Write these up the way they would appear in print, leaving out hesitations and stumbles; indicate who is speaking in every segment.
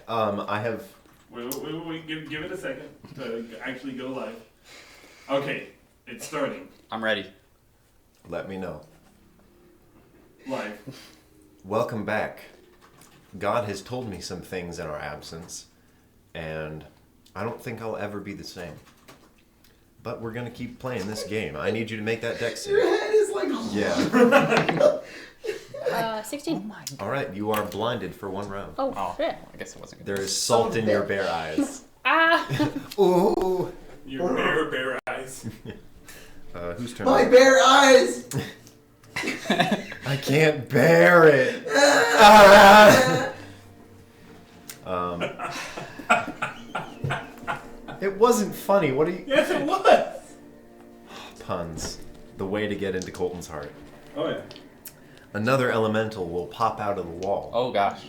Speaker 1: I have...
Speaker 2: Wait, give it a second to actually go live. Okay, it's starting.
Speaker 3: I'm ready.
Speaker 1: Let me know.
Speaker 2: Live.
Speaker 1: Welcome back. God has told me some things in our absence, and I don't think I'll ever be the same. But we're gonna keep playing this game. I need you to make that dex save.
Speaker 4: Your head is like...
Speaker 1: Yeah.
Speaker 5: 16.
Speaker 3: Oh my god.
Speaker 1: Alright, you are blinded for 1 round.
Speaker 5: Oh, shit.
Speaker 3: I guess it wasn't good.
Speaker 1: There is salt in your bare eyes. Ooh.
Speaker 2: Your bare eyes.
Speaker 1: Whose turn?
Speaker 4: My bare eyes!
Speaker 1: I can't bear it. It wasn't funny. What are you...
Speaker 2: Yes, it was!
Speaker 1: Puns. The way to get into Colton's heart.
Speaker 2: Oh, yeah.
Speaker 1: Another elemental will pop out of the wall.
Speaker 3: Oh gosh.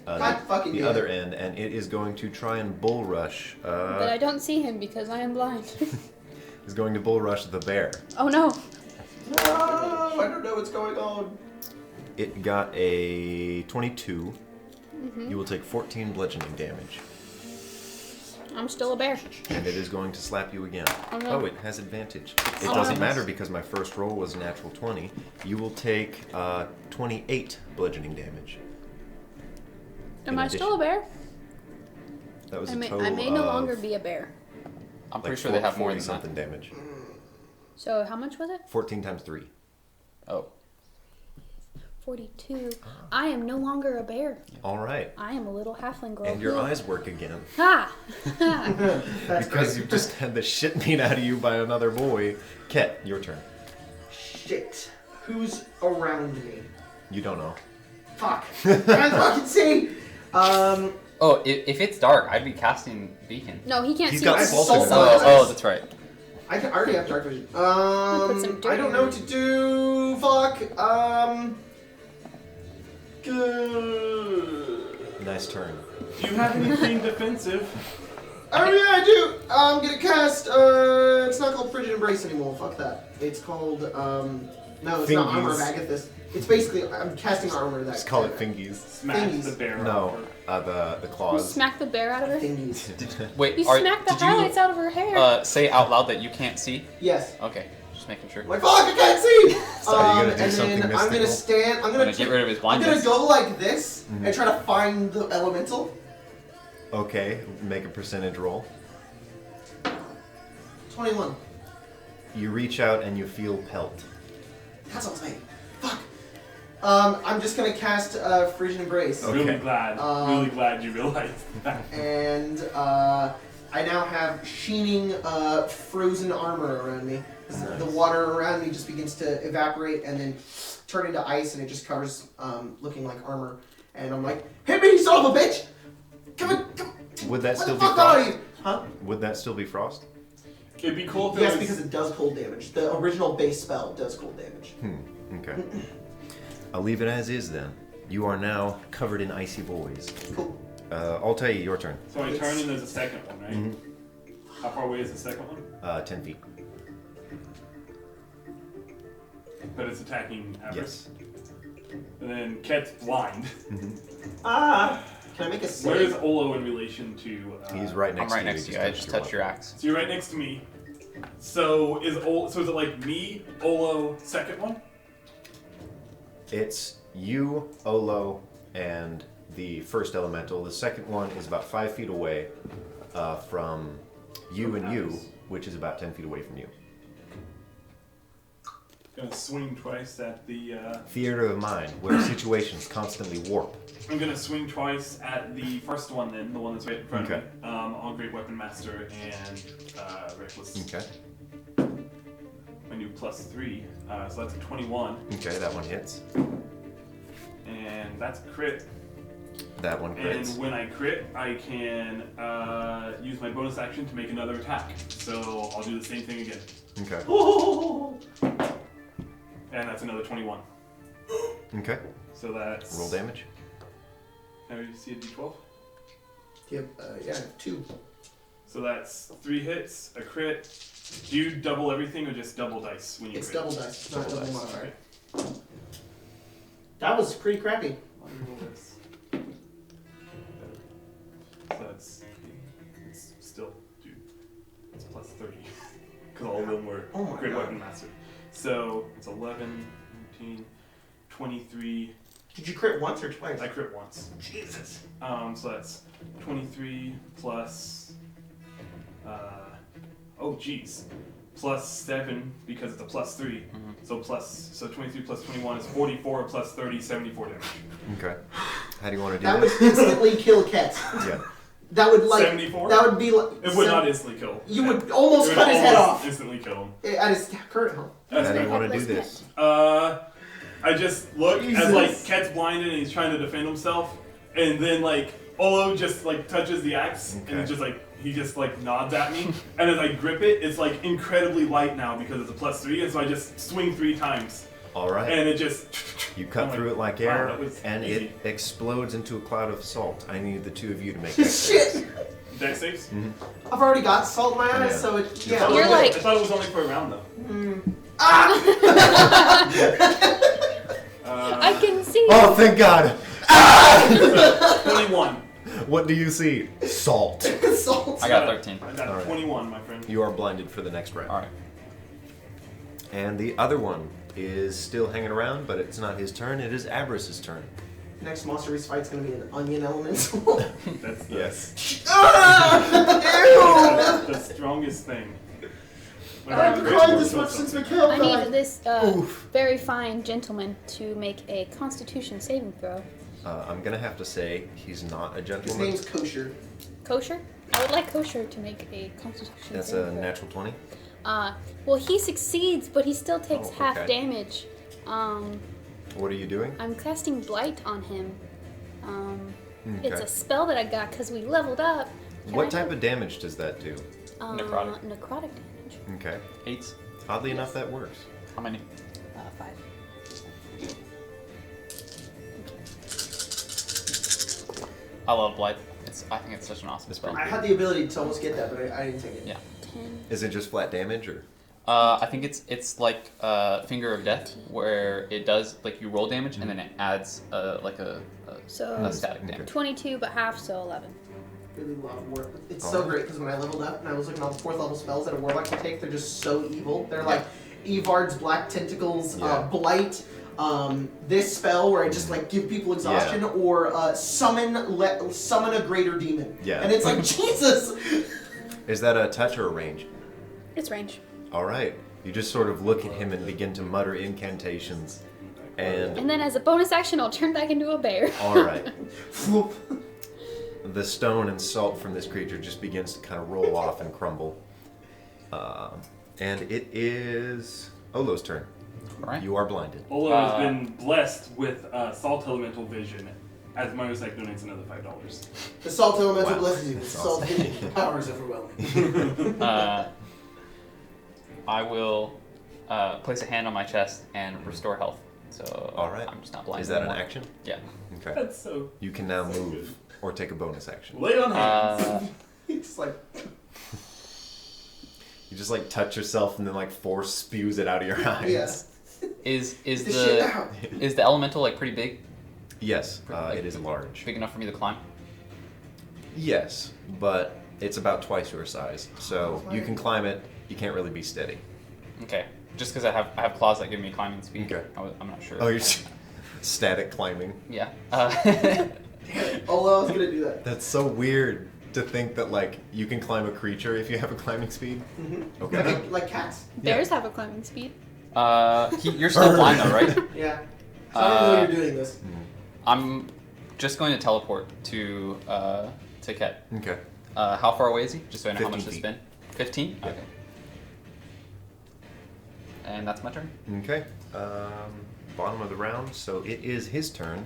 Speaker 4: God fucking
Speaker 1: the
Speaker 4: damn.
Speaker 1: other end, and it is going to try and bull rush.
Speaker 5: But I don't see him because I am blind.
Speaker 1: Is going to bull rush the bear.
Speaker 5: Oh no.
Speaker 4: No, I don't know what's going on.
Speaker 1: It got a 22. You will take 14 bludgeoning damage,
Speaker 5: I'm still a bear.
Speaker 1: and it is going to slap you again.
Speaker 5: Oh, no.
Speaker 1: Oh, it has advantage. It
Speaker 5: Oh,
Speaker 1: doesn't
Speaker 5: no.
Speaker 1: matter because my first roll was a natural 20. You will take 28 bludgeoning damage.
Speaker 5: Am
Speaker 1: In
Speaker 5: I still a bear?
Speaker 1: That was
Speaker 5: I
Speaker 1: a
Speaker 5: may,
Speaker 1: total
Speaker 5: I may no
Speaker 1: of,
Speaker 5: longer be a bear.
Speaker 3: I'm pretty
Speaker 1: like,
Speaker 3: sure they have more
Speaker 1: 40
Speaker 3: than that.
Speaker 1: something damage.
Speaker 5: So how much was it?
Speaker 1: 14 times 3.
Speaker 3: Oh.
Speaker 5: 42. I am no longer a bear.
Speaker 1: All right.
Speaker 5: I am a little halfling girl.
Speaker 1: And your eyes work again.
Speaker 5: Ha!
Speaker 1: Because you just had the shit beat out of you by another boy. Ket, your turn.
Speaker 4: Shit. Who's around me?
Speaker 1: You don't know.
Speaker 4: Fuck. Can't fucking see!
Speaker 3: Oh, if it's dark, I'd be casting beacon.
Speaker 5: No, he can't
Speaker 1: He's
Speaker 5: see.
Speaker 1: got
Speaker 5: us.
Speaker 1: salt in his
Speaker 4: Salt.
Speaker 1: eyes.
Speaker 3: Oh, that's right.
Speaker 4: I already have dark vision.
Speaker 5: Put some dirt
Speaker 4: I don't know what to do. Fuck. Good.
Speaker 1: Nice turn.
Speaker 2: Do you have anything defensive?
Speaker 4: Oh yeah, I do. I'm gonna cast. It's not called Frigid Embrace anymore. Fuck that. It's called. No, it's not Armor of
Speaker 1: Fingies.
Speaker 4: Agathis. It's basically I'm casting Armor of that.
Speaker 1: Just call it fingies.
Speaker 2: Smash
Speaker 4: Thingies.
Speaker 2: the bear.
Speaker 1: No,
Speaker 2: off
Speaker 1: the
Speaker 5: You
Speaker 1: claws.
Speaker 5: smacked the bear out of her?
Speaker 4: Thingies.
Speaker 3: Wait,
Speaker 5: You smacked the
Speaker 3: did
Speaker 5: highlights
Speaker 3: you
Speaker 5: out of her hair.
Speaker 3: say out loud that you can't see?
Speaker 4: Yes.
Speaker 3: Okay, just making sure.
Speaker 4: I'm like, fuck, I can't see!
Speaker 1: So you're gonna do
Speaker 4: and
Speaker 1: something
Speaker 4: then I'm gonna
Speaker 1: mystical?
Speaker 4: stand, I'm
Speaker 3: I'm
Speaker 4: gonna
Speaker 3: gonna get rid of his
Speaker 4: I'm
Speaker 3: blindness.
Speaker 4: gonna go like this
Speaker 1: Mhm.
Speaker 4: and try to find the elemental.
Speaker 1: Okay, make a percentage roll.
Speaker 4: 21.
Speaker 1: You reach out and you feel pelt.
Speaker 4: That's what's made. Fuck. I'm just gonna cast Frisian Embrace.
Speaker 1: Okay.
Speaker 2: Really glad you realized that.
Speaker 4: And I now have sheening frozen armor around me.
Speaker 1: Nice.
Speaker 4: The water around me just begins to evaporate and then turn into ice, and it just covers, looking like armor. And I'm like, hit me, you son of a bitch! Come on, come on.
Speaker 1: Would that
Speaker 4: What
Speaker 1: still
Speaker 4: the
Speaker 1: be
Speaker 4: fuck are
Speaker 1: frost?
Speaker 4: you? Huh?
Speaker 1: Would that still be frost?
Speaker 2: It'd be cool if
Speaker 4: Yes,
Speaker 2: it was...
Speaker 4: because it does cold damage. The original base spell does cold damage.
Speaker 1: Okay. I'll leave it as is then. You are now covered in icy boys.
Speaker 4: Cool.
Speaker 1: I'll tell you, your turn.
Speaker 2: So I turn and there's a second one, right?
Speaker 1: Mm-hmm.
Speaker 2: How far away is the second one?
Speaker 1: 10 feet.
Speaker 2: But it's attacking Everett.
Speaker 1: Yes.
Speaker 2: And then Ket's blind.
Speaker 4: Ah! Can I make a save?
Speaker 2: Where is Olo in relation to...
Speaker 1: He's right
Speaker 3: I'm
Speaker 1: next
Speaker 3: right
Speaker 1: to you.
Speaker 3: next to you. I just touched your axe.
Speaker 2: So you're right next to me. So is it like me, Olo, second one?
Speaker 1: It's you, Olo, and the first elemental. The second one is about 5 feet away from you and you, which is about 10 feet away from you.
Speaker 2: Gonna swing twice at the...
Speaker 1: Theater of mind, where situations constantly warp.
Speaker 2: I'm gonna swing twice at the first one then, the one that's right in front
Speaker 1: Okay.
Speaker 2: of me. On Great Weapon Master and Reckless.
Speaker 1: Okay.
Speaker 2: My new +3. So that's a 21.
Speaker 1: Okay, that one hits.
Speaker 2: And that's a crit.
Speaker 1: That one crits.
Speaker 2: And when I crit, I can use my bonus action to make another attack. So I'll do the same thing again.
Speaker 1: Okay.
Speaker 2: And that's another 21.
Speaker 1: Okay.
Speaker 2: So that's...
Speaker 1: Roll damage.
Speaker 2: Now you see a d12?
Speaker 4: Yep, yeah, 2.
Speaker 2: So that's 3 hits, a crit. Do you double everything or just double dice when you
Speaker 4: It's
Speaker 2: crit?
Speaker 4: double dice, not double
Speaker 1: dice.
Speaker 4: modifier.
Speaker 2: Okay.
Speaker 4: That was pretty crappy.
Speaker 2: Let me roll this. it's still, dude, it's plus 30. Because all of them were
Speaker 4: Oh my
Speaker 2: Great
Speaker 4: God.
Speaker 2: Weapon Master. So it's 11, 19, 23.
Speaker 4: Did you crit once or twice?
Speaker 2: I crit once.
Speaker 4: Jesus.
Speaker 2: So that's 23 plus, plus 7 because it's a plus 3. So 23 plus 21 is 44 plus 30, 74 damage.
Speaker 1: Okay. How do you want to do
Speaker 4: That would
Speaker 1: this?
Speaker 4: instantly kill Ket.
Speaker 1: Yeah.
Speaker 4: That would
Speaker 2: 74?
Speaker 4: That would be like.
Speaker 2: It would not instantly kill.
Speaker 4: You would almost cut his head off.
Speaker 2: Instantly kill him.
Speaker 4: At his current health.
Speaker 1: How do you want to do
Speaker 5: Headless
Speaker 1: this?
Speaker 2: I just look
Speaker 4: Jesus.
Speaker 2: as like Ket's blinded and he's trying to defend himself, and then like Olo just like touches the axe and it's just like he just like nods at me, and as I grip it, it's like incredibly light now because it's a plus 3, and so I just swing 3 times,
Speaker 1: All right.
Speaker 2: and it just
Speaker 1: You cut
Speaker 2: I'm
Speaker 1: through
Speaker 2: like,
Speaker 1: it like
Speaker 2: wow,
Speaker 1: air,
Speaker 2: that was
Speaker 1: and
Speaker 2: easy.
Speaker 1: it explodes into a cloud of salt. I need the two of you to make that.
Speaker 4: Shit!
Speaker 2: Dex saves.
Speaker 4: I've already got salt in my eyes,
Speaker 1: Yeah.
Speaker 4: so it.
Speaker 2: I thought
Speaker 4: Yeah.
Speaker 2: it
Speaker 5: You're
Speaker 2: was-
Speaker 5: like-
Speaker 2: I thought it was only for a round though.
Speaker 5: I can see.
Speaker 1: Oh, thank God!
Speaker 2: 21.
Speaker 1: What do you see? Salt.
Speaker 4: Salt.
Speaker 3: I got 13.
Speaker 2: I got
Speaker 1: All right.
Speaker 2: 21, my friend.
Speaker 1: You are blinded for the next round.
Speaker 3: All right.
Speaker 1: And the other one is still hanging around, but it's not his turn. It is Abris's turn.
Speaker 4: Next monster we fight's gonna be an onion elemental.
Speaker 2: That's the,
Speaker 1: Yes.
Speaker 2: that's the strongest thing.
Speaker 4: I haven't cried this much since Mikhail
Speaker 5: I
Speaker 4: died.
Speaker 5: need this
Speaker 1: Oof.
Speaker 5: very fine gentleman to make a Constitution saving throw.
Speaker 1: I'm gonna have to say he's not a
Speaker 4: His
Speaker 1: gentleman.
Speaker 4: name's Kosher.
Speaker 5: Kosher? I would like Kosher to make a Constitution
Speaker 1: That's
Speaker 5: saving
Speaker 1: a
Speaker 5: throw.
Speaker 1: natural 20.
Speaker 5: Well, he succeeds, but he still takes
Speaker 1: Oh,
Speaker 5: half
Speaker 1: okay.
Speaker 5: damage.
Speaker 1: What are you doing?
Speaker 5: I'm casting Blight on him. It's
Speaker 1: Okay.
Speaker 5: a spell that I got because we leveled up. Can
Speaker 1: What
Speaker 5: I
Speaker 1: type
Speaker 5: have-
Speaker 1: of damage does that do?
Speaker 3: Necrotic.
Speaker 5: Necrotic damage.
Speaker 1: Okay.
Speaker 3: 8.
Speaker 1: Oddly enough, that works.
Speaker 3: How many?
Speaker 5: 5.
Speaker 3: I love Blight. I think it's such an awesome
Speaker 1: It's
Speaker 3: spell.
Speaker 1: pretty
Speaker 4: I had the ability to almost get that, but I didn't take it.
Speaker 3: Yeah.
Speaker 5: 10.
Speaker 1: Is it just flat damage or?
Speaker 3: I think it's like Finger of Death, where it does like you roll damage and then it adds like a
Speaker 5: So
Speaker 3: static damage.
Speaker 5: 22, but half, so 11.
Speaker 4: Really love war. It's
Speaker 1: Oh.
Speaker 4: so great because when I leveled up and I was looking at all the 4th level spells that a warlock can take, they're just so evil. They're like Evard's Black Tentacles,
Speaker 1: Yeah.
Speaker 4: Blight, this spell where I just like give people exhaustion, or summon a greater demon.
Speaker 1: Yeah.
Speaker 4: And it's like Jesus.
Speaker 1: Is that a touch or a range?
Speaker 5: It's range.
Speaker 1: All right. You just sort of look at him and begin to mutter incantations. And
Speaker 5: And then as a bonus action, I'll turn back into a bear.
Speaker 1: all right, the stone and salt from this creature just begins to kind of roll off and crumble. And it is Olo's turn.
Speaker 3: All right.
Speaker 1: You are blinded.
Speaker 2: Olo has been blessed with salt elemental vision, as Myosec donates another $5.
Speaker 4: The salt elemental
Speaker 1: Wow.
Speaker 4: blesses you. The
Speaker 1: That's
Speaker 4: salt
Speaker 1: awesome.
Speaker 4: vision powers overwhelming.
Speaker 3: I will place a hand on my chest and restore health. So
Speaker 1: All right.
Speaker 3: I'm just not blind
Speaker 1: Is that an
Speaker 3: anymore.
Speaker 1: action?
Speaker 3: Yeah.
Speaker 1: Okay.
Speaker 2: That's so.
Speaker 1: You can now move or take a bonus action.
Speaker 2: Lay on hands.
Speaker 4: It's like
Speaker 1: You just like touch yourself and then like force spews it out of your eyes.
Speaker 4: yeah.
Speaker 3: Is
Speaker 4: Get the shit
Speaker 3: the
Speaker 4: out.
Speaker 3: is the elemental like pretty big?
Speaker 1: Yes, it is large.
Speaker 3: Big enough for me to climb?
Speaker 1: Yes, but it's about twice your size, so you can climb it. You can't really be steady.
Speaker 3: Okay. Just because I have claws that give me climbing speed.
Speaker 1: Okay.
Speaker 3: I'm not sure.
Speaker 1: Oh, you're static climbing.
Speaker 3: Yeah.
Speaker 4: Oh, I was gonna do that.
Speaker 1: That's so weird to think that like you can climb a creature if you have a climbing speed.
Speaker 4: Mm-hmm.
Speaker 1: Okay.
Speaker 4: Like cats.
Speaker 5: Bears have a climbing speed.
Speaker 3: You're still blind though, right?
Speaker 4: Yeah. So I don't know you're doing this.
Speaker 3: I'm just going to teleport to Ket.
Speaker 1: Okay.
Speaker 3: How far away is he? Just so I know how
Speaker 1: 15
Speaker 3: much to
Speaker 1: feet.
Speaker 3: spin. 15?
Speaker 1: Yeah.
Speaker 3: Okay. And that's my turn.
Speaker 1: Okay. Bottom of the round, so it is his turn.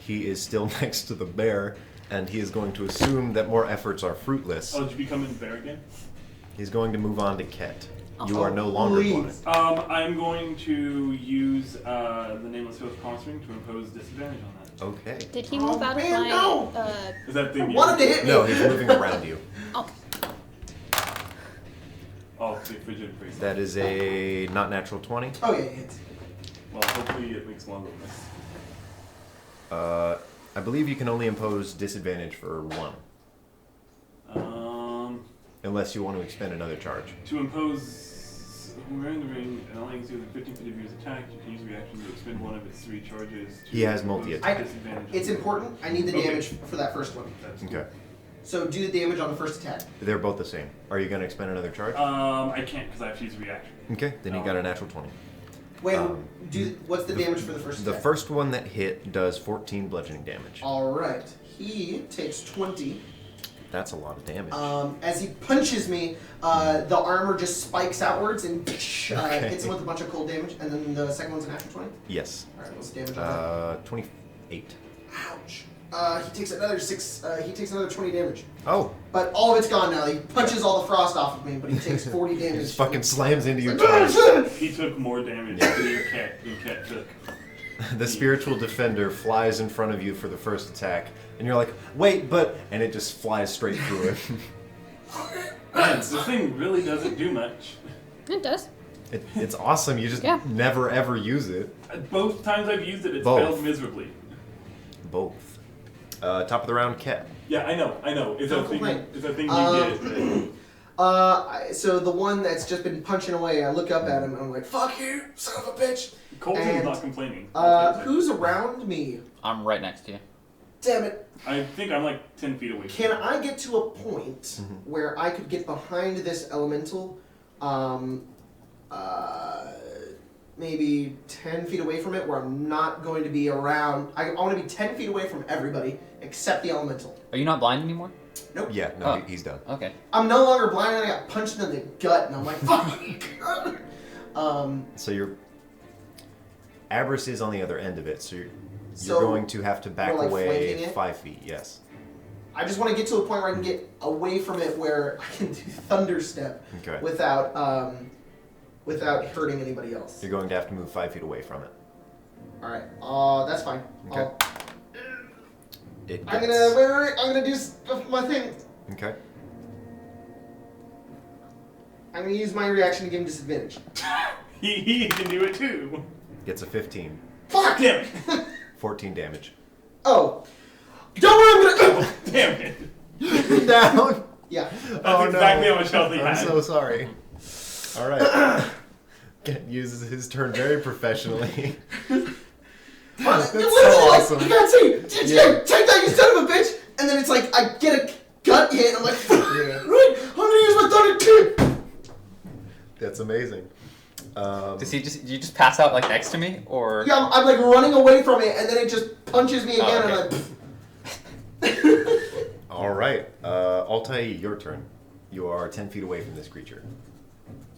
Speaker 1: He is still next to the bear, and he is going to assume that more efforts are fruitless.
Speaker 2: Oh, did you become a bear again?
Speaker 1: He's going to move on to Ket. You are no longer
Speaker 4: please.
Speaker 1: blind.
Speaker 2: I'm going to use the Nameless Host Conjuring to impose disadvantage on that.
Speaker 1: Okay.
Speaker 5: Did he move out of
Speaker 4: man,
Speaker 5: my?
Speaker 4: no.
Speaker 2: Is that thing?
Speaker 4: Want him to hit me.
Speaker 1: No, he's moving around you.
Speaker 5: Okay.
Speaker 2: Oh, the frigid freeze.
Speaker 1: That is a not natural 20.
Speaker 4: Oh yeah, it hits.
Speaker 2: Well, hopefully it makes longer than this.
Speaker 1: I believe you can only impose disadvantage for one. Unless you want to expend another charge.
Speaker 2: To impose whoever in the ring and only exceeds 15 feet of yours attack, you can use reaction to expend one of its 3 charges.
Speaker 1: He has multi-attack.
Speaker 4: It's important. I need the damage for that first one.
Speaker 1: Okay.
Speaker 4: So do the damage on the first attack.
Speaker 1: They're both the same. Are you going to expend another charge?
Speaker 2: I can't because I have to use reaction.
Speaker 1: Okay, then you got a natural 20.
Speaker 4: Wait, what's the damage for the first attack?
Speaker 1: The first one that hit does 14 bludgeoning damage.
Speaker 4: Alright. He takes 20.
Speaker 1: That's a lot of damage.
Speaker 4: As he punches me, the armor just spikes outwards and hits him with a bunch of cold damage. And then the second one's a natural 20?
Speaker 1: Yes.
Speaker 4: Alright, what's the damage on that?
Speaker 1: 28.
Speaker 4: Ouch. He takes another 6, he takes another 20 damage.
Speaker 1: Oh.
Speaker 4: But all of it's gone now. He punches all the frost off of me, but he takes 40 damage.
Speaker 1: He just fucking slams into your
Speaker 4: Like,
Speaker 1: chest.
Speaker 2: He took more damage than your cat took.
Speaker 1: The spiritual defender flies in front of you for the first attack, and you're like, wait, but... And it just flies straight through it.
Speaker 2: Man, this thing really doesn't do much.
Speaker 5: It does.
Speaker 1: It's awesome. You just never, ever use it.
Speaker 2: Both times I've used it, it's
Speaker 1: Both.
Speaker 2: failed miserably.
Speaker 1: Both. Top of the round, Ket.
Speaker 2: Yeah, I know. It's
Speaker 4: Don't
Speaker 2: a thing.
Speaker 4: complain.
Speaker 2: It's a thing you get.
Speaker 4: So the one that's just been punching away, I look up at him and I'm like, fuck you, son of a bitch.
Speaker 2: Colton's
Speaker 4: And,
Speaker 2: not complaining.
Speaker 4: Who's around me?
Speaker 3: I'm right next to you.
Speaker 4: Damn it.
Speaker 2: I think I'm like 10 feet away.
Speaker 4: Can I get to a point where I could get behind this elemental, maybe 10 feet away from it, where I'm not going to be around? I want to be 10 feet away from everybody except the elemental.
Speaker 3: Are you not blind anymore?
Speaker 4: Nope.
Speaker 1: Yeah, no,
Speaker 3: Oh.
Speaker 1: he's done.
Speaker 3: Okay.
Speaker 4: I'm no longer blind and I got punched in the gut and I'm like, fuck.
Speaker 1: So you're... Abris is on the other end of it, so you're
Speaker 4: So,
Speaker 1: going to have to back
Speaker 4: we're, like, flanking
Speaker 1: away
Speaker 4: it?
Speaker 1: 5 feet, yes.
Speaker 4: I just want to get to a point where I can get away from it where I can do thunder step
Speaker 1: Okay.
Speaker 4: without hurting anybody else.
Speaker 1: You're going to have to move 5 feet away from it.
Speaker 4: All right. That's fine.
Speaker 1: Okay. It
Speaker 4: I'm
Speaker 1: gets-
Speaker 4: gonna wait. I'm gonna do my thing.
Speaker 1: Okay.
Speaker 4: I'm gonna use my reaction to give him disadvantage.
Speaker 2: He can do it too.
Speaker 1: Gets a 15.
Speaker 4: Fuck
Speaker 2: Damn it.
Speaker 1: 14 damage.
Speaker 4: Oh. Don't worry, I'm gonna.
Speaker 2: Damn it.
Speaker 1: Down!
Speaker 4: Yeah.
Speaker 2: That's exactly how much health he
Speaker 1: I'm
Speaker 2: had.
Speaker 1: so sorry. Alright. Ket uses his turn very professionally. That's so awesome.
Speaker 4: I can't see.
Speaker 1: Yeah.
Speaker 4: Take that, you son of a bitch. And then it's like I get a gut hit. And I'm like,
Speaker 1: Yeah.
Speaker 4: right. I'm gonna use my thunder too.
Speaker 1: That's amazing.
Speaker 3: Does he just? Do you just pass out like next to me, or?
Speaker 4: Yeah, I'm like running away from it, and then it just punches me again,
Speaker 3: okay.
Speaker 4: and I'm
Speaker 1: Alright. Altai, your turn. You are 10 feet away from this creature.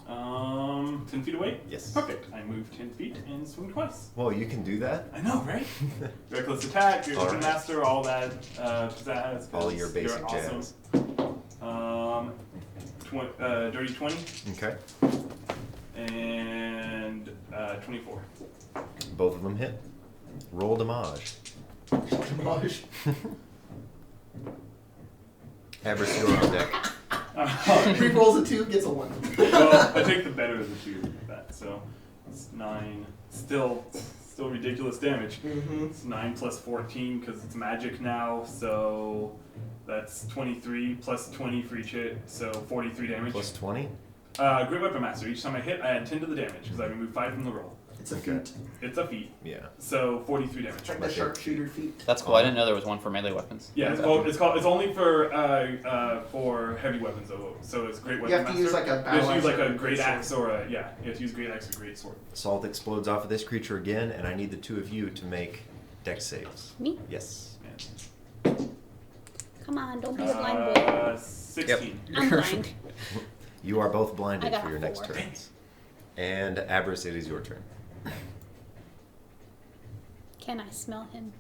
Speaker 2: 10 feet away?
Speaker 1: Yes.
Speaker 2: Perfect. I move 10 feet and swing twice.
Speaker 1: Whoa, you can do that?
Speaker 2: I know, right? Reckless attack, your
Speaker 1: All
Speaker 2: weapon
Speaker 1: right.
Speaker 2: master, all that pizzazz.
Speaker 1: All your basic
Speaker 2: You're awesome.
Speaker 1: jazz.
Speaker 2: Dirty 20
Speaker 1: Okay.
Speaker 2: and 24.
Speaker 1: Both of them hit. Roll damage.
Speaker 4: like,
Speaker 1: Abris, you're on deck.
Speaker 4: he rolls a 2, gets a 1.
Speaker 2: Well, I take the better of the two with that, so it's 9. Still ridiculous damage.
Speaker 4: Mm-hmm.
Speaker 2: It's 9 plus 14 because it's magic now, so that's 23 plus 20 for each hit, so 43 damage.
Speaker 1: Plus 20?
Speaker 2: Great Weapon Master. Each time I hit, I add 10 to the damage because I remove 5 from the roll.
Speaker 4: It's a
Speaker 1: Okay.
Speaker 4: feat.
Speaker 2: It's a feat,
Speaker 1: Yeah.
Speaker 2: so 43 damage.
Speaker 4: It's like
Speaker 1: My
Speaker 4: the
Speaker 1: favorite.
Speaker 4: sharpshooter feat.
Speaker 3: That's cool. I didn't know there was one for melee weapons.
Speaker 2: Yeah, it's only for heavy weapons though. So it's Great Weapon
Speaker 4: You have to
Speaker 2: Master.
Speaker 4: use like a
Speaker 2: You have
Speaker 4: battle
Speaker 2: to use like
Speaker 4: axe or
Speaker 2: a great
Speaker 4: sword.
Speaker 2: axe or a you have to use great axe or great sword.
Speaker 1: Salt explodes off of this creature again, and I need the two of you to make dex saves.
Speaker 5: Me?
Speaker 1: Yes.
Speaker 5: Come on, don't be a blind boy.
Speaker 2: 16.
Speaker 5: I'm blind.
Speaker 1: You are both blinded
Speaker 5: I got
Speaker 1: for your
Speaker 5: a
Speaker 1: next
Speaker 5: 4.
Speaker 1: turns. And Abris, it is your turn.
Speaker 5: Can I smell him?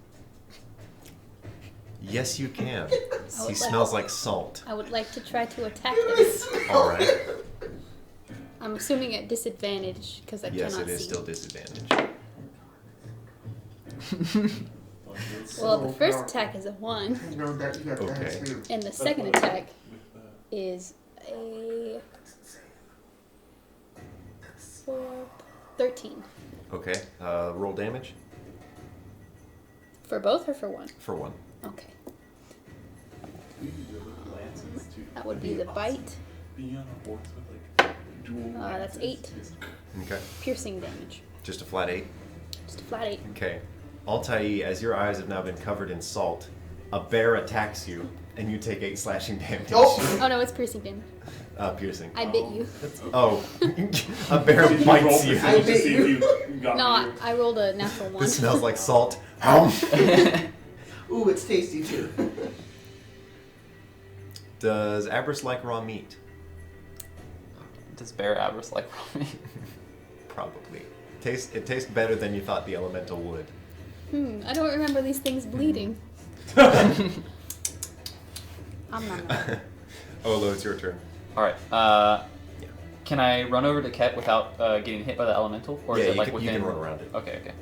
Speaker 1: Yes, you can.
Speaker 5: would
Speaker 1: He
Speaker 5: like-
Speaker 1: smells like salt.
Speaker 5: I would like to try to attack him.
Speaker 1: All right.
Speaker 5: I'm assuming at disadvantage because I
Speaker 1: Yes,
Speaker 5: cannot
Speaker 1: it is
Speaker 5: see.
Speaker 1: still disadvantage.
Speaker 5: Well, the first attack is a 1,
Speaker 4: I know that you got that
Speaker 1: Okay.
Speaker 4: too.
Speaker 5: and the second attack is a 4, 13.
Speaker 1: Okay. Roll damage
Speaker 5: For both or for one?
Speaker 1: for 1.
Speaker 5: Okay.
Speaker 2: Lances too.
Speaker 5: That would be the bite.
Speaker 2: being on a horse with like dual.
Speaker 5: That's
Speaker 2: axes
Speaker 5: 8.
Speaker 2: is-
Speaker 1: Okay.
Speaker 5: Piercing damage.
Speaker 1: Just a flat 8.
Speaker 5: Just a flat 8.
Speaker 1: Okay. Altai, as your eyes have now been covered in salt, a bear attacks you, and you take 8 slashing damage.
Speaker 4: Oh!
Speaker 5: Oh no, it's piercing damage.
Speaker 1: Piercing.
Speaker 5: I bit you.
Speaker 1: Oh, a bear
Speaker 2: Did you
Speaker 1: bites
Speaker 2: roll
Speaker 1: you.
Speaker 2: percentage to
Speaker 4: bit
Speaker 2: see
Speaker 4: you.
Speaker 2: if you got
Speaker 5: No,
Speaker 2: me?
Speaker 5: I rolled a natural 1.
Speaker 1: This smells like salt.
Speaker 4: Ooh, it's tasty too.
Speaker 1: Does Abras like raw meat?
Speaker 3: Does Bear Abras like raw meat?
Speaker 1: Probably. It tastes better than you thought the elemental would.
Speaker 5: I don't remember these things bleeding. I'm not.
Speaker 1: Olo, it's your turn.
Speaker 3: Alright, can I run over to Ket without getting hit by the elemental? Or
Speaker 1: Yeah,
Speaker 3: is it
Speaker 1: you
Speaker 3: like
Speaker 1: can- you
Speaker 3: within...
Speaker 1: can run around it.
Speaker 3: Okay, okay.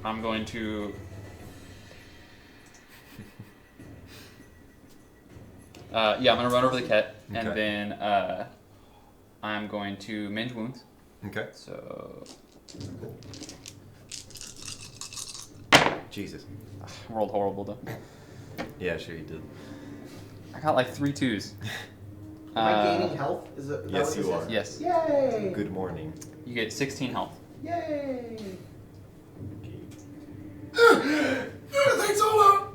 Speaker 3: I'm going to... yeah, I'm going to run over to Ket, and
Speaker 1: Okay.
Speaker 3: then I'm going to mend wounds.
Speaker 1: Okay.
Speaker 3: So...
Speaker 1: Jesus.
Speaker 3: I rolled horrible though.
Speaker 1: Yeah, sure you did.
Speaker 3: I got like 3 2s.
Speaker 4: Am I gaining health? Is that
Speaker 1: yes,
Speaker 4: what this
Speaker 1: you
Speaker 4: is?
Speaker 1: are.
Speaker 3: Yes.
Speaker 4: Yay!
Speaker 1: Good morning.
Speaker 3: You get 16 health.
Speaker 4: Yay! Thanks, Olo!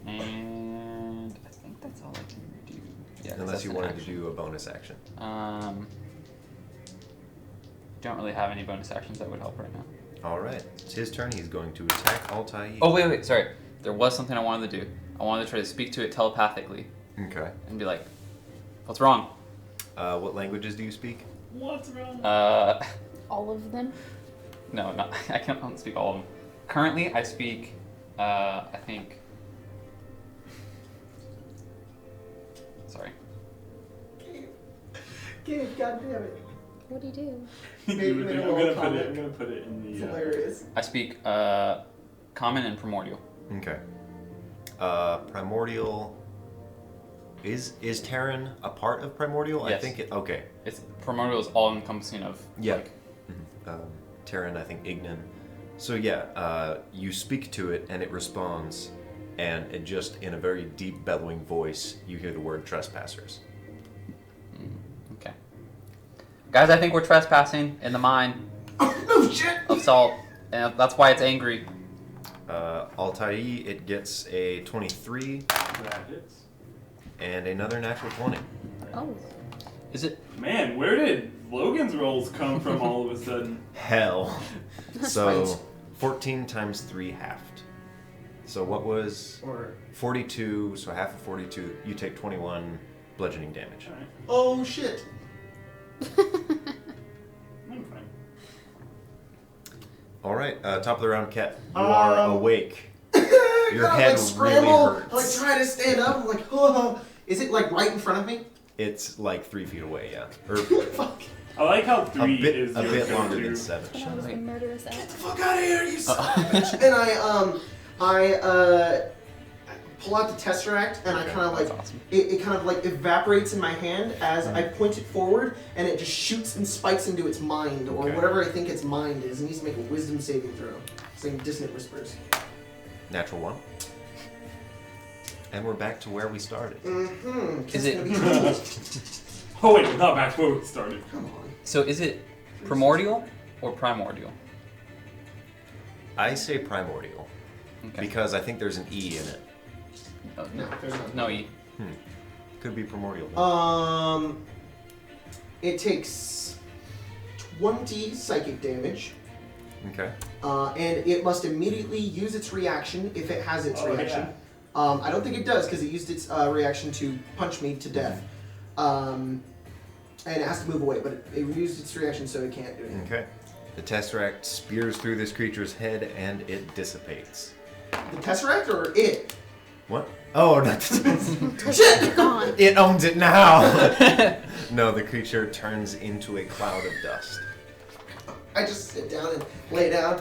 Speaker 3: And I think that's all I can do. Yeah, 'cause
Speaker 1: Unless
Speaker 3: that's
Speaker 1: you
Speaker 3: an
Speaker 1: wanted to
Speaker 3: action.
Speaker 1: do a bonus action.
Speaker 3: Don't really have any bonus actions that would help right now.
Speaker 1: Alright. It's his turn. He's going to attack Altai.
Speaker 3: Oh, wait, sorry. There was something I wanted to do. I wanted to try to speak to it telepathically
Speaker 1: Okay.
Speaker 3: and be like, what's wrong?
Speaker 1: What languages do you speak?
Speaker 2: What's wrong?
Speaker 5: All of them?
Speaker 3: No, not, I can't speak all of them. Currently, I speak, I think... Sorry.
Speaker 4: Gabe, God damn it.
Speaker 5: What do you do?
Speaker 4: Maybe
Speaker 2: I'm
Speaker 4: make a
Speaker 2: gonna
Speaker 4: little
Speaker 2: put it.
Speaker 4: comment.
Speaker 2: I'm gonna put it in
Speaker 4: It's
Speaker 2: the.
Speaker 4: hilarious.
Speaker 3: I speak, common and primordial.
Speaker 1: Okay. Primordial. Is Terran a part of Primordial? I
Speaker 3: Yes.
Speaker 1: think it. Okay.
Speaker 3: It's primordial is all encompassing of
Speaker 1: Yeah.
Speaker 3: like
Speaker 1: Terran, I think Ignan. So yeah, you speak to it and it responds, and it just in a very deep bellowing voice, you hear the word trespassers.
Speaker 3: okay. Guys, I think we're trespassing in the mine
Speaker 4: Oh shit!
Speaker 3: of salt, and that's why it's angry.
Speaker 1: Altai, it gets a 23
Speaker 2: That hits.
Speaker 1: and another natural 20.
Speaker 5: Oh.
Speaker 3: Is it?
Speaker 2: Man, where did Logan's rolls come from all of a sudden?
Speaker 1: Hell. So
Speaker 4: Right.
Speaker 1: 14 times 3 halved. So what was
Speaker 4: Or
Speaker 1: 42? So half of 42, you take 21 bludgeoning damage.
Speaker 2: Alright,
Speaker 4: oh shit!
Speaker 2: I'm fine.
Speaker 1: All right, top of the round, Ket. You are awake. Your
Speaker 4: God,
Speaker 1: head
Speaker 4: like scramble.
Speaker 1: really
Speaker 4: I like
Speaker 1: hurts.
Speaker 4: try to stand up. I'm like, oh. Is it like right in front of me?
Speaker 1: It's like 3 feet away, yeah, or
Speaker 4: Fuck.
Speaker 2: I like how
Speaker 1: a
Speaker 2: 3
Speaker 1: bit
Speaker 2: is
Speaker 1: a
Speaker 2: your
Speaker 1: bit longer
Speaker 2: go-to.
Speaker 1: than 7.
Speaker 5: That was the murderous
Speaker 4: Get
Speaker 5: act.
Speaker 4: the fuck out of here, you son of a bitch! And I pull out the Tesseract and I kind of like
Speaker 3: That's awesome.
Speaker 4: it kind of like evaporates in my hand as I point it forward, and it just shoots and spikes into its mind or
Speaker 1: Okay.
Speaker 4: whatever I think its mind is. It needs to make a wisdom saving throw. Saying dissonant whispers.
Speaker 1: Natural 1. And we're back to where we started.
Speaker 4: Mm-hmm.
Speaker 3: Is it-
Speaker 4: Gonna be trouble.
Speaker 2: Oh wait, not back where we started.
Speaker 4: Come on.
Speaker 3: So is it primordial or primordial?
Speaker 1: I say primordial
Speaker 3: Okay.
Speaker 1: because I think there's an E in it.
Speaker 4: No, there's not.
Speaker 3: No E.
Speaker 1: Could be primordial. Then.
Speaker 4: It takes 20 psychic damage,
Speaker 1: Okay.
Speaker 4: and it must immediately use its reaction if it has its
Speaker 2: Oh,
Speaker 4: reaction. I don't think it does because it used its reaction to punch me to death. And it has to move away, but it used its reaction so it can't do anything.
Speaker 1: Okay. The Tesseract spears through this creature's head and it dissipates.
Speaker 4: The Tesseract or it?
Speaker 1: What? Oh, not
Speaker 5: Shit! Gone.
Speaker 1: it owns it now. No, the creature turns into a cloud of dust.
Speaker 4: I just sit down and lay down.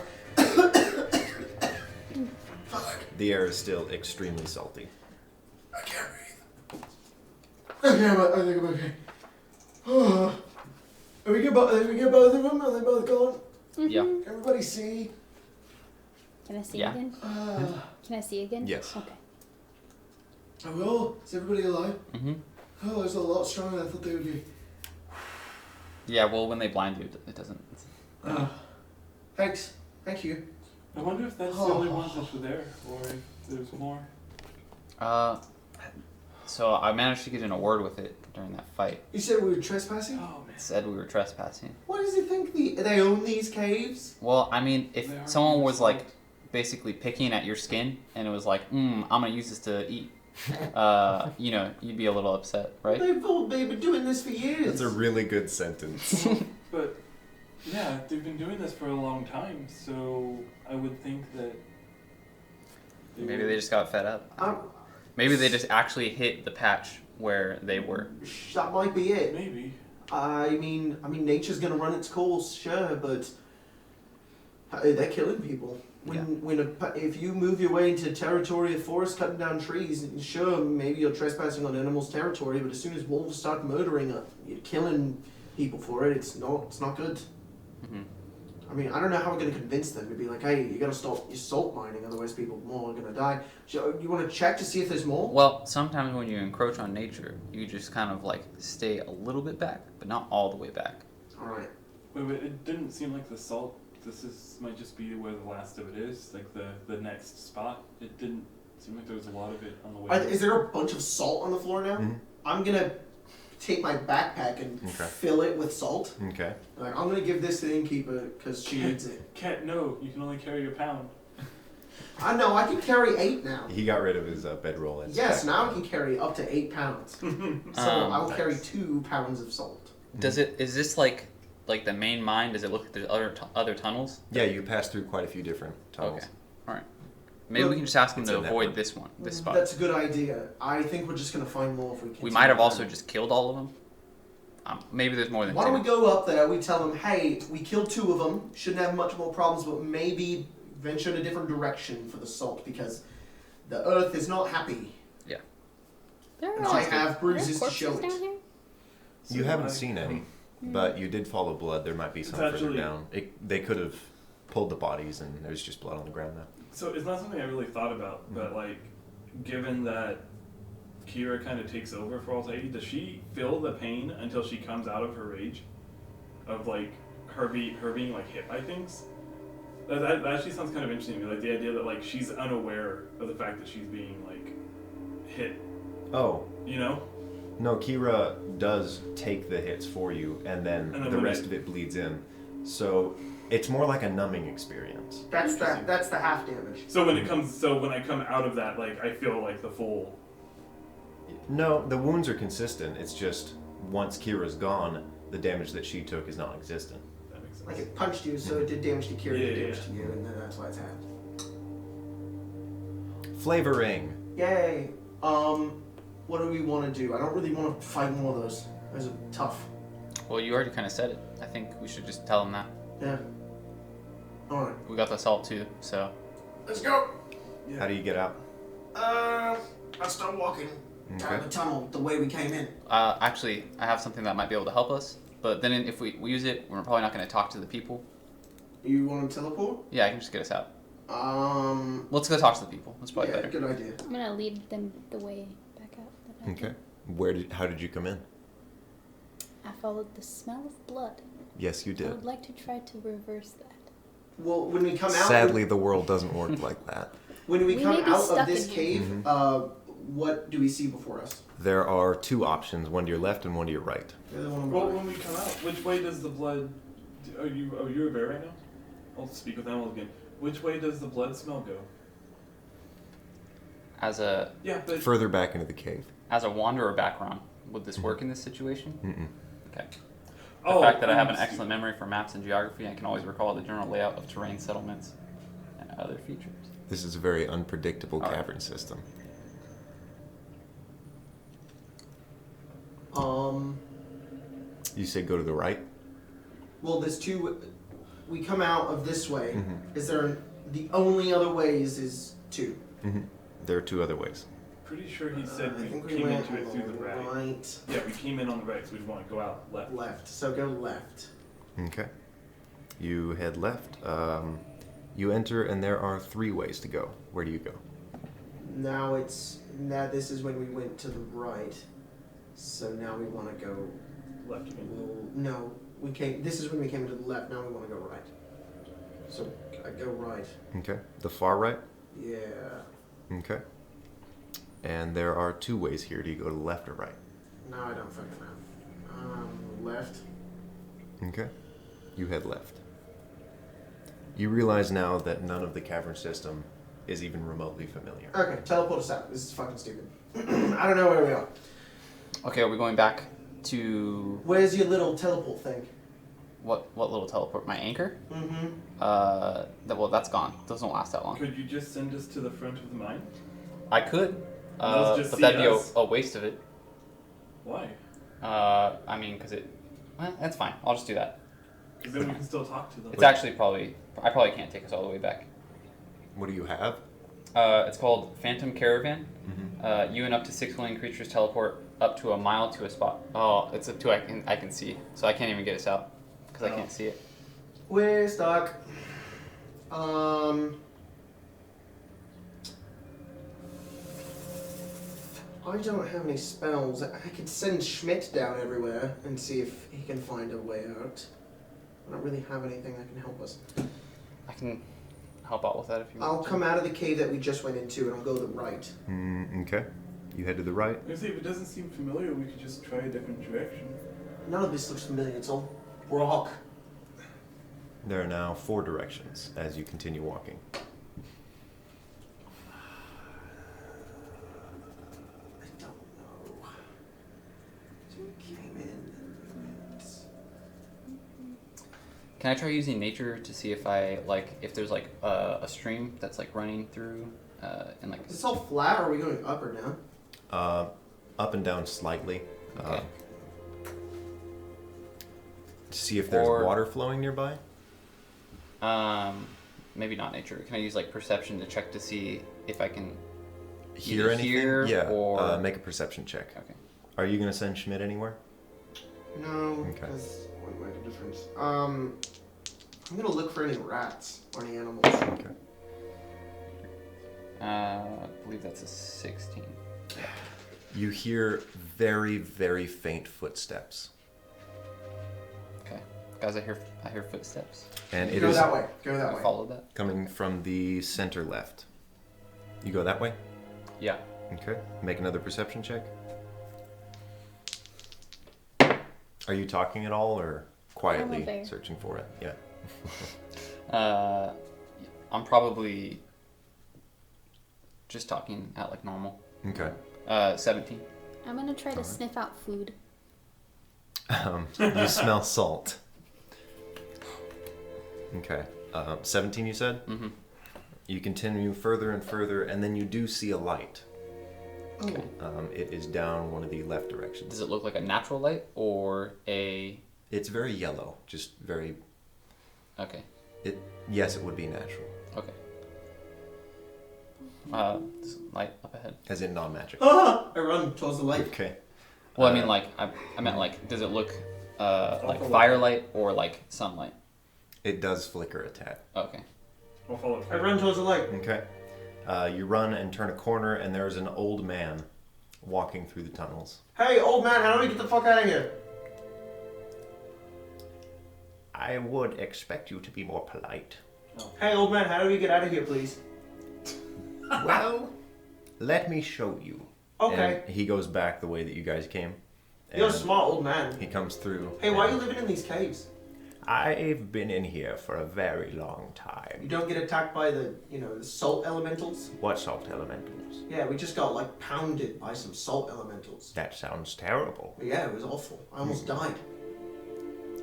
Speaker 4: Fuck.
Speaker 1: The air is still extremely salty.
Speaker 4: I can't breathe. Okay, I think I'm okay. Are we get both of them? Are they both gone?
Speaker 3: Yeah.
Speaker 4: Everybody see?
Speaker 5: Can I see
Speaker 3: Yeah.
Speaker 5: again? Can I see again?
Speaker 1: Yes.
Speaker 5: Okay.
Speaker 4: Oh, well, is everybody alive?
Speaker 3: Mm-hmm.
Speaker 4: Oh, there's a lot stronger than I thought they would be.
Speaker 3: Yeah, well, when they blind you, it doesn't.
Speaker 4: Thanks. Thank you.
Speaker 2: I wonder if that's the only ones that were there, or if there's more.
Speaker 3: So I managed to get in a word with it during that fight.
Speaker 4: You said we were trespassing?
Speaker 2: Oh man.
Speaker 3: It said we were trespassing.
Speaker 4: What does it think they own these caves?
Speaker 3: Well, I mean, if
Speaker 2: They are
Speaker 3: someone was
Speaker 2: smart.
Speaker 3: like basically picking at your skin and it was like, I'm gonna use this to eat, you know, you'd be a little upset, right?
Speaker 4: They've been doing this for years.
Speaker 1: That's a really good sentence.
Speaker 2: But yeah, they've been doing this for a long time, so I would think that
Speaker 3: Maybe they just got fed up.
Speaker 4: Um,
Speaker 3: Maybe they just actually hit the patch where they were.
Speaker 4: that might be it.
Speaker 2: maybe.
Speaker 4: I mean, nature's gonna run its course, sure, but they're killing people. If you move your way into territory of forest, cutting down trees, sure, maybe you're trespassing on animals' territory, but as soon as wolves start murdering, you're killing people for it. It's not good.
Speaker 3: Mm-hmm.
Speaker 4: I mean, I don't know how we're gonna convince them to be like, hey, you gotta stop your salt mining, otherwise people more are gonna die. You want to check to see if there's more?
Speaker 3: Well, sometimes when you encroach on nature, you just kind of like stay a little bit back, but not all the way back.
Speaker 4: All right.
Speaker 2: Wait, it didn't seem like the salt. Might just be where the last of it is, like the next spot. It didn't seem like there was a lot of it on the way.
Speaker 4: Is there a bunch of salt on the floor now?
Speaker 1: Mhm.
Speaker 4: I'm gonna take my backpack and
Speaker 1: Okay.
Speaker 4: fill it with salt.
Speaker 1: Okay.
Speaker 4: Like, I'm gonna give this to the innkeeper because she needs it.
Speaker 2: Can't. No, you can only carry a pound.
Speaker 4: I know, I can carry 8 now.
Speaker 1: He got rid of his bedroll. That's
Speaker 4: Yes,
Speaker 1: back.
Speaker 4: now I can carry up to 8 pounds. So I will carry
Speaker 1: Nice.
Speaker 4: 2 pounds of salt.
Speaker 3: Is this like the main mine? Does it look like there's other tunnels?
Speaker 1: Yeah, you passed through quite a few different tunnels.
Speaker 3: Okay. Alright. Maybe we can just ask them
Speaker 1: It's
Speaker 3: to
Speaker 1: a
Speaker 3: avoid
Speaker 1: network.
Speaker 3: this spot.
Speaker 4: That's a good idea. I think we're just gonna find more if we can.
Speaker 3: We might have also just killed all of them. Maybe there's more than
Speaker 4: Why
Speaker 3: two.
Speaker 4: don't we go up there, we tell them, hey, we killed 2 of them, shouldn't have much more problems, but maybe venture in a different direction for the salt, because the earth is not happy.
Speaker 5: There
Speaker 4: And
Speaker 5: are,
Speaker 4: I
Speaker 5: there
Speaker 4: have
Speaker 5: are
Speaker 4: bruises to
Speaker 5: corpses
Speaker 4: show
Speaker 5: down
Speaker 4: it.
Speaker 5: here.
Speaker 1: You haven't
Speaker 2: I-
Speaker 1: seen any, but you did follow blood. There might be some
Speaker 2: It's
Speaker 1: further
Speaker 2: actually-
Speaker 1: down. They could have pulled the bodies, and there's just blood on the ground now.
Speaker 2: So it's not something I really thought about, but like, given that Kira kind of takes over for Altair, does she feel the pain until she comes out of her rage? Of like her being like hit by things? That actually sounds kind of interesting to me. Like the idea that like she's unaware of the fact that she's being like hit.
Speaker 1: Oh,
Speaker 2: You know?
Speaker 1: no, Kira does take the hits for you, and then
Speaker 2: And then
Speaker 1: the
Speaker 2: when
Speaker 1: rest of it bleeds in. So it's more like a numbing experience.
Speaker 4: That's the half damage.
Speaker 2: So when I come out of that, like I feel like the full.
Speaker 1: No, the wounds are consistent. It's just once Kira's gone, the damage that she took is non-existent.
Speaker 2: That makes sense.
Speaker 4: Like it punched you, so it did damage to Kira, it did
Speaker 2: Yeah,
Speaker 4: damage
Speaker 2: yeah.
Speaker 4: to you, and then that's why it's halved.
Speaker 1: Flavoring.
Speaker 4: Yay. What do we want to do? I don't really want to fight more of those. Those are tough.
Speaker 3: Well, you already kind of said it. I think we should just tell them that.
Speaker 4: Yeah. Alright.
Speaker 3: We got the salt too, so.
Speaker 4: Let's go!
Speaker 1: How do you get out?
Speaker 4: Let's start walking down
Speaker 1: Okay.
Speaker 4: the tunnel the way we came in.
Speaker 3: Actually, I have something that might be able to help us. But then if we use it, we're probably not going to talk to the people.
Speaker 4: You want to teleport?
Speaker 3: Yeah, I can just get us out. Let's go talk to the people. That's probably
Speaker 4: yeah,
Speaker 3: better.
Speaker 4: good idea.
Speaker 5: I'm gonna lead them the way back out.
Speaker 1: Okay. How did you come in?
Speaker 5: I followed the smell of blood.
Speaker 1: Yes, you
Speaker 5: I
Speaker 1: did.
Speaker 5: would like to try to reverse that.
Speaker 4: Well, when we come out,
Speaker 1: Sadly, the world doesn't work like that.
Speaker 4: when we
Speaker 5: We
Speaker 4: come
Speaker 5: may be
Speaker 4: out of
Speaker 5: stuck
Speaker 4: this
Speaker 5: in
Speaker 4: cave,
Speaker 1: Mhm.
Speaker 4: what do we see before us?
Speaker 1: There are 2 options, one to your left and one to your right.
Speaker 4: The other one
Speaker 2: Well,
Speaker 4: on the
Speaker 2: when we come out, which way does the blood? Are you a bear right now? I'll speak with animals again. Which way does the blood smell go?
Speaker 3: As a
Speaker 2: Yeah, but
Speaker 1: Further back into the cave.
Speaker 3: wanderer background, would this work in this situation?
Speaker 1: Mm-mm.
Speaker 3: Okay. The fact that I have an excellent memory for maps and geography, I can always recall the general layout of terrain, settlements, and other features.
Speaker 1: This is a very unpredictable
Speaker 3: All right.
Speaker 1: cavern system. You say go to the right?
Speaker 4: Well, there's 2. We come out of this way.
Speaker 1: Mhm.
Speaker 4: Is there the only other ways is 2?
Speaker 1: Mm-hmm. There are 2 other ways.
Speaker 2: pretty sure he said
Speaker 4: I
Speaker 2: we
Speaker 4: think we
Speaker 2: came
Speaker 4: went
Speaker 2: into it through the
Speaker 4: on
Speaker 2: right.
Speaker 4: right,
Speaker 2: Yeah, we came in on the right, so we just want to go out left.
Speaker 4: left. So go left.
Speaker 1: Okay. You head left. You enter, and there are 3 ways to go. Where do you go?
Speaker 4: Now this is when we went to the right. So now we want to go
Speaker 2: Left again.
Speaker 4: no, this is when we came to the left, now we want to go right. So I go right.
Speaker 1: Okay. The far right?
Speaker 4: Yeah.
Speaker 1: Okay. And there are 2 ways here. Do you go to the left or right?
Speaker 4: No, I don't fucking know. Left.
Speaker 1: Okay. You head left. You realize now that none of the cavern system is even remotely familiar.
Speaker 4: Okay, teleport us out. This is fucking stupid. I don't know where we are.
Speaker 3: Okay, are we going back to
Speaker 4: Where's your little teleport thing?
Speaker 3: what little teleport? My anchor?
Speaker 4: Mm-hmm.
Speaker 3: Well, that's gone. Those don't last that long.
Speaker 2: Could you just send us to the front of the mine?
Speaker 3: I could,
Speaker 2: Those just
Speaker 3: but
Speaker 2: see
Speaker 3: that'd be
Speaker 2: us.
Speaker 3: a waste of it.
Speaker 2: Why?
Speaker 3: I mean, because well, that's fine. I'll just do that.
Speaker 2: Because then we can still talk to them.
Speaker 3: It's actually I probably can't take us all the way back.
Speaker 1: What do you have?
Speaker 3: It's called Phantom Caravan.
Speaker 1: Mm-hmm.
Speaker 3: You and up to 6 willing creatures teleport up to a mile to a spot. Oh, it's a 2 I can see, so I can't even get us out because I can't see it.
Speaker 4: We're stuck. I don't have any spells. I could send Schmidt down everywhere and see if he can find a way out. I don't really have anything that can help us.
Speaker 3: I can help out with that if you want.
Speaker 4: I'll come out of the cave that we just went into and I'll go to the right.
Speaker 1: Okay. You head to the right.
Speaker 2: I say, if it doesn't seem familiar, we could just try a different direction.
Speaker 4: None of this looks familiar. It's all rock.
Speaker 1: There are now 4 directions as you continue walking.
Speaker 4: I don't know. So we came in and we went.
Speaker 3: Can I try using nature to see if if there's like a stream that's like running through and like.
Speaker 4: Is this all flat or are we going up or down?
Speaker 1: Up and down slightly.
Speaker 3: Okay.
Speaker 1: To see if there's water flowing nearby.
Speaker 3: Maybe not nature. Can I use like perception to check to see if I can
Speaker 1: Hear
Speaker 3: either
Speaker 1: anything?
Speaker 3: hear
Speaker 1: Yeah.
Speaker 3: or
Speaker 1: Make a perception check.
Speaker 3: Okay.
Speaker 1: Are you going to send Schmidt anywhere?
Speaker 4: No,
Speaker 1: Okay.
Speaker 4: because it wouldn't make a difference. I'm gonna look for any rats or any animals.
Speaker 1: Okay.
Speaker 3: I believe that's a 16.
Speaker 1: You hear very, very faint footsteps.
Speaker 3: Okay, guys, I hear footsteps.
Speaker 1: And it
Speaker 4: Go
Speaker 1: is
Speaker 4: that way. Go that way.
Speaker 3: Follow that.
Speaker 1: coming from the center left. You go that way?
Speaker 3: Yeah.
Speaker 1: Okay. Make another perception check. Are you talking at all or quietly
Speaker 5: there.
Speaker 1: searching for it? Yeah.
Speaker 3: I'm probably just talking at like normal.
Speaker 1: Okay.
Speaker 3: 17.
Speaker 5: I'm gonna try to sniff out food.
Speaker 1: You smell salt. Okay. 17 you said?
Speaker 3: Mm-hmm.
Speaker 1: You continue further and further, and then you do see a light.
Speaker 3: Okay.
Speaker 1: It is down one of the left directions.
Speaker 3: Does it look like a natural light or a?
Speaker 1: It's very yellow, just very...
Speaker 3: Okay.
Speaker 1: Yes, it would be natural.
Speaker 3: Okay. There's a light up ahead.
Speaker 1: As in non-magic.
Speaker 4: Ah! I run towards the light.
Speaker 1: Okay.
Speaker 3: Well, I mean, like I meant like, does it look like firelight or like sunlight?
Speaker 1: It does flicker a tad.
Speaker 3: Okay.
Speaker 2: We'll follow.
Speaker 4: I run towards the light.
Speaker 1: Okay. You run and turn a corner, and there's an old man walking through the tunnels.
Speaker 4: Hey, old man, how do we get the fuck out of here?
Speaker 1: I would expect you to be more polite.
Speaker 4: Hey, old man, how do we get out of here, please?
Speaker 1: Well, let me show you.
Speaker 4: Okay.
Speaker 1: And he goes back the way that you guys came.
Speaker 4: You're a
Speaker 1: and
Speaker 4: smart old man.
Speaker 1: He comes through.
Speaker 4: Hey, why are
Speaker 1: and
Speaker 4: you living in these caves?
Speaker 1: I've been in here for a very long time.
Speaker 4: You don't get attacked by the salt elementals?
Speaker 1: What salt elementals?
Speaker 4: Yeah, we just got, like, pounded by some salt elementals.
Speaker 1: That sounds terrible.
Speaker 4: Yeah, it was awful. I almost died.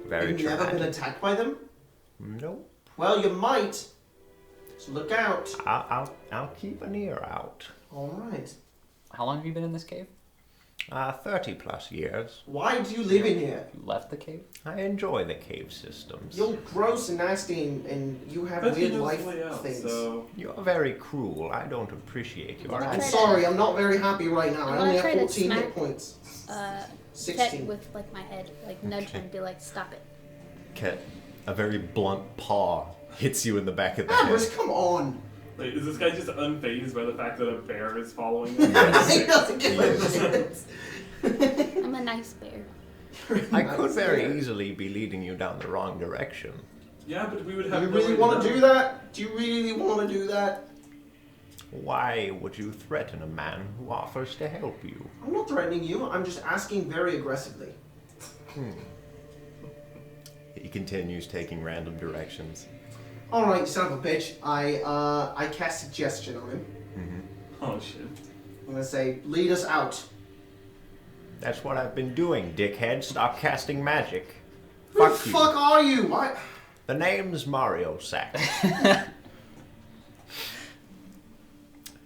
Speaker 1: Very
Speaker 4: You've never
Speaker 1: traumatic.
Speaker 4: been attacked by them?
Speaker 1: Nope.
Speaker 4: Well, you might. So look out.
Speaker 1: I'll keep an ear out.
Speaker 4: All right.
Speaker 3: How long have you been in this cave?
Speaker 1: 30 plus years.
Speaker 4: Why do you live in here?
Speaker 3: You left the cave?
Speaker 1: I enjoy the cave systems.
Speaker 4: You're gross and nasty, and you have
Speaker 2: But he
Speaker 4: weird
Speaker 2: knows
Speaker 4: life
Speaker 2: the way out,
Speaker 4: things.
Speaker 2: so
Speaker 1: You're very cruel. I don't appreciate your
Speaker 5: I'm
Speaker 4: I'm
Speaker 5: try
Speaker 4: sorry,
Speaker 5: to-
Speaker 4: I'm not very happy right now. I
Speaker 5: I'm
Speaker 4: only
Speaker 5: gonna
Speaker 4: have
Speaker 5: try to
Speaker 4: 14 hit
Speaker 5: smack-
Speaker 4: points.
Speaker 5: Ket
Speaker 4: 16.
Speaker 5: with like my head, like nudge
Speaker 1: Okay.
Speaker 5: him and be like, stop it.
Speaker 1: Ket, a very blunt paw hits you in the back of the
Speaker 4: Ambrose,
Speaker 1: head.
Speaker 4: come on.
Speaker 2: Like, is this guy just unfazed by the fact that a bear is following him?
Speaker 4: He doesn't give a shit.
Speaker 5: I'm a nice bear.
Speaker 1: I could very easily be leading you down the wrong direction.
Speaker 2: Yeah, but we would
Speaker 4: Do
Speaker 2: have.
Speaker 4: you
Speaker 2: no
Speaker 4: really
Speaker 2: way
Speaker 4: want to
Speaker 2: know.
Speaker 4: do that? Do you really want to do that?
Speaker 1: Why would you threaten a man who offers to help you?
Speaker 4: I'm not threatening you. I'm just asking very aggressively.
Speaker 1: He continues taking random directions.
Speaker 4: All right, you son of a bitch. I cast suggestion on him.
Speaker 2: Oh shit.
Speaker 4: I'm gonna say, lead us out.
Speaker 1: That's what I've been doing, dickhead. Stop casting magic.
Speaker 4: Who the
Speaker 1: Fuck you.
Speaker 4: fuck are you? What?
Speaker 1: The name's Mario Sack.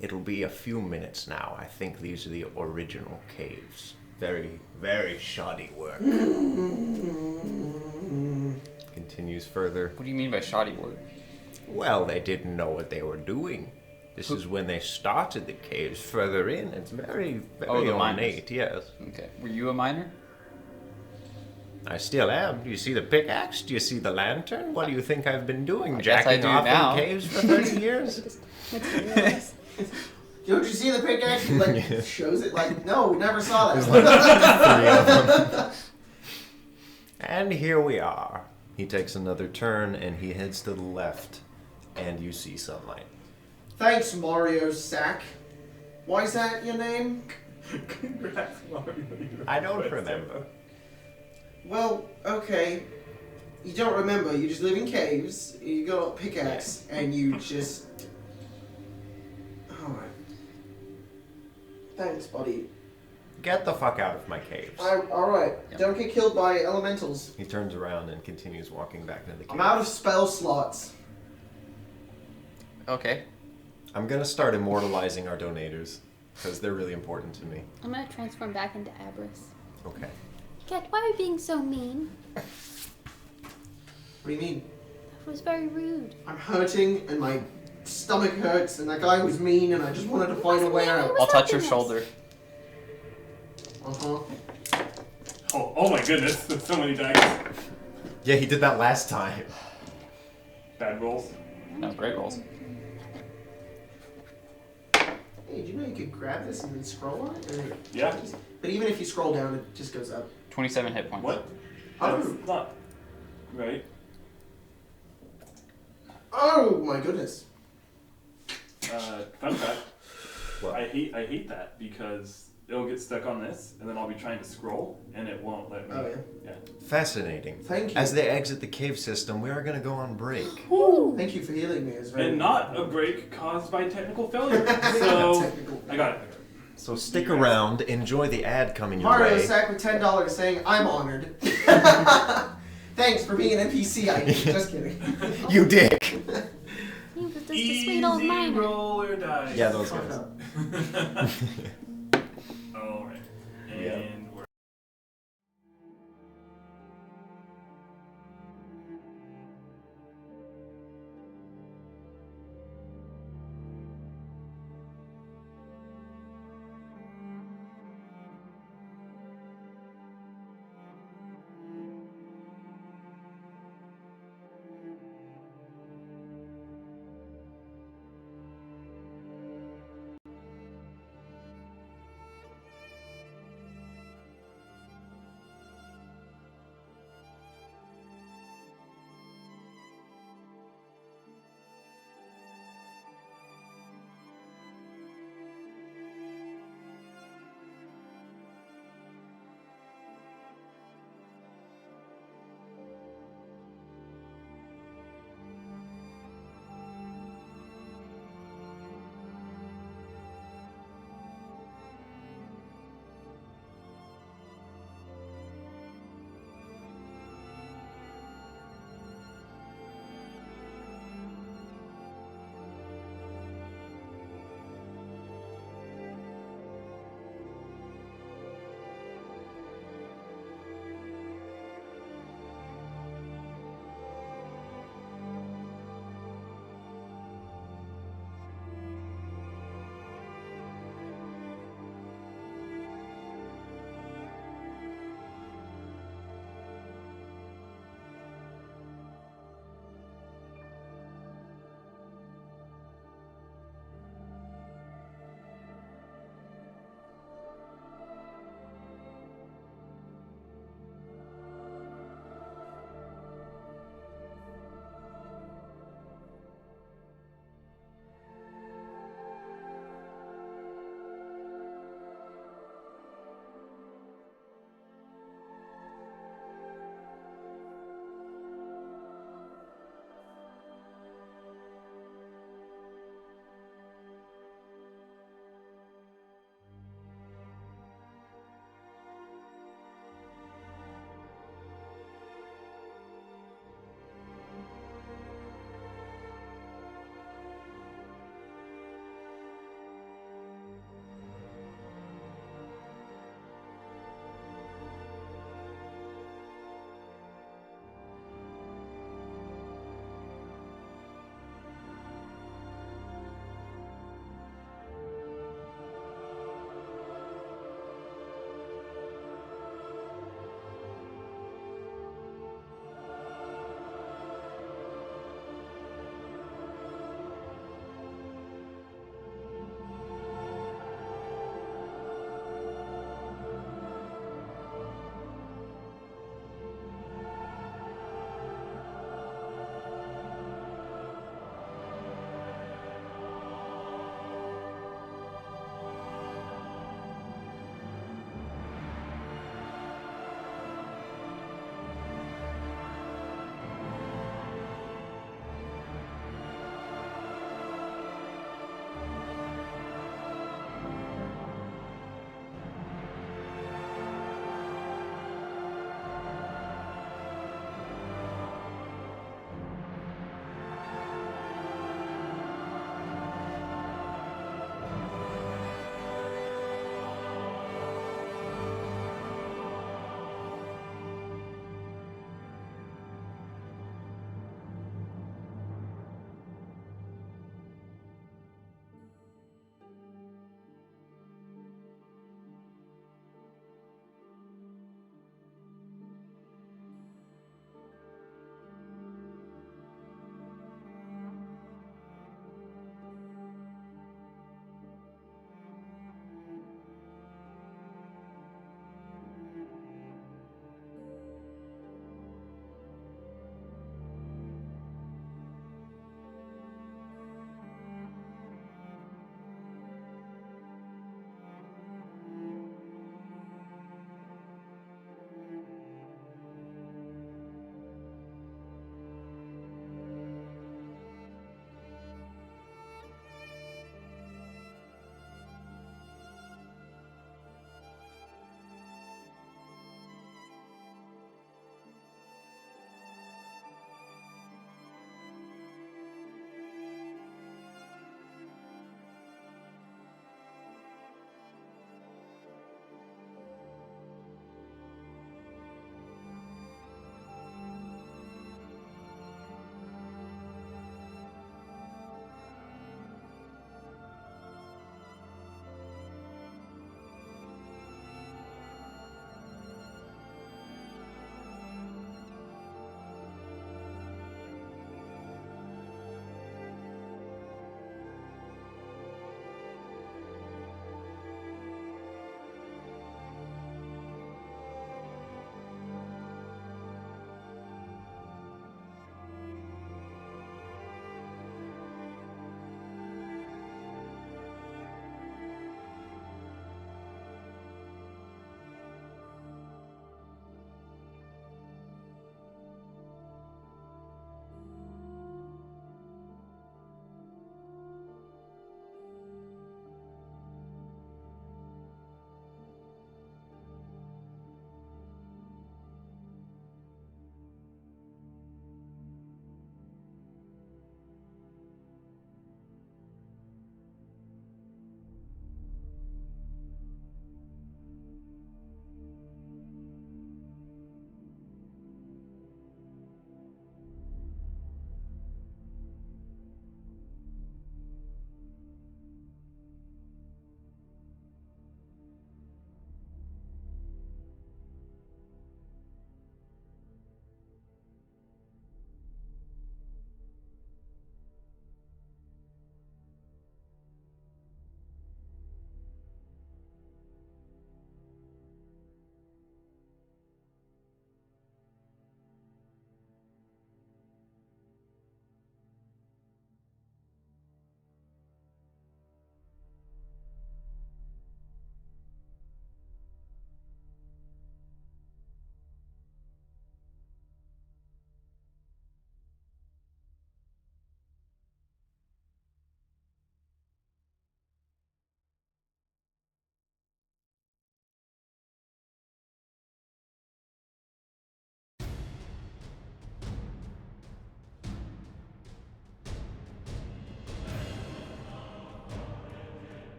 Speaker 1: It'll be a few minutes now. I think these are the original caves. Very, very shoddy work. Continues further.
Speaker 3: What do you mean by shoddy work?
Speaker 1: Well, they didn't know what they were doing. This is when they started the caves further in. It's very, very
Speaker 3: the miners.
Speaker 1: ornate, yes.
Speaker 3: Okay. Were you a miner?
Speaker 1: I still am. Do you see the pickaxe? Do you see the lantern? What do you think I've been doing?
Speaker 3: I guess I
Speaker 1: Jacking
Speaker 3: do
Speaker 1: off
Speaker 3: now.
Speaker 1: in caves for 30 years?
Speaker 5: Materials.
Speaker 4: Don't you see the pickaxe? Like,
Speaker 1: Yeah.
Speaker 4: shows it? Like, no, we never saw that.
Speaker 1: And here we are. He takes another turn and he heads to the left. And you see sunlight.
Speaker 4: Thanks, Mario Sack. Why is that your name?
Speaker 2: Congrats, Mario. You're
Speaker 1: I don't
Speaker 2: the best
Speaker 1: remember.
Speaker 2: ever.
Speaker 4: Well, okay. You don't remember. You just live in caves. You got a pickaxe, and you just. Alright. Thanks, buddy.
Speaker 1: Get the fuck out of my caves.
Speaker 4: Alright.
Speaker 3: Yep.
Speaker 4: Don't get killed by elementals.
Speaker 1: He turns around and continues walking back into the cave.
Speaker 4: I'm out of spell slots.
Speaker 3: Okay.
Speaker 1: I'm gonna start immortalizing our donators. Because they're really important to me.
Speaker 5: I'm gonna transform back into Abris.
Speaker 1: Okay.
Speaker 5: Cat, why are you being so mean?
Speaker 4: What do you mean?
Speaker 5: That was very rude.
Speaker 4: I'm hurting, and my stomach hurts, and that guy was mean, and I just wanted to find a way out.
Speaker 5: Was
Speaker 3: I'll touch your
Speaker 5: happiness.
Speaker 3: shoulder.
Speaker 4: Uh-huh.
Speaker 2: Oh my goodness, there's so many dice.
Speaker 1: Yeah, he did that last time.
Speaker 2: Bad rolls.
Speaker 3: No, great rolls.
Speaker 4: Hey, did you know you could grab this and then scroll on it? Or-
Speaker 2: Yeah.
Speaker 4: But even if you scroll down, it just goes up.
Speaker 3: 27 hit points.
Speaker 2: What?
Speaker 4: Oh.
Speaker 2: That's not right.
Speaker 4: Oh my goodness.
Speaker 2: Fun fact.
Speaker 1: What?
Speaker 2: I hate that because it'll get stuck on this, and then I'll be trying to scroll, and it won't let me.
Speaker 4: Oh yeah.
Speaker 1: Fascinating.
Speaker 4: Thank you.
Speaker 1: As they exit the cave system, we are gonna go on break.
Speaker 4: Thank you for healing me. It's very
Speaker 2: And not a break caused by technical failure. So
Speaker 4: Technical.
Speaker 2: I got it.
Speaker 1: So stick around, enjoy the ad coming your
Speaker 4: Mario
Speaker 1: way.
Speaker 4: Sack with $10 saying, I'm honored. Thanks for being an NPC, I just kidding.
Speaker 1: You dick!
Speaker 5: He was just a sweet old
Speaker 2: Easy
Speaker 5: miner.
Speaker 2: roll or die.
Speaker 1: Yeah, those
Speaker 4: Fuck
Speaker 1: guys.
Speaker 4: up.
Speaker 2: All right. And
Speaker 1: Yeah.
Speaker 2: we're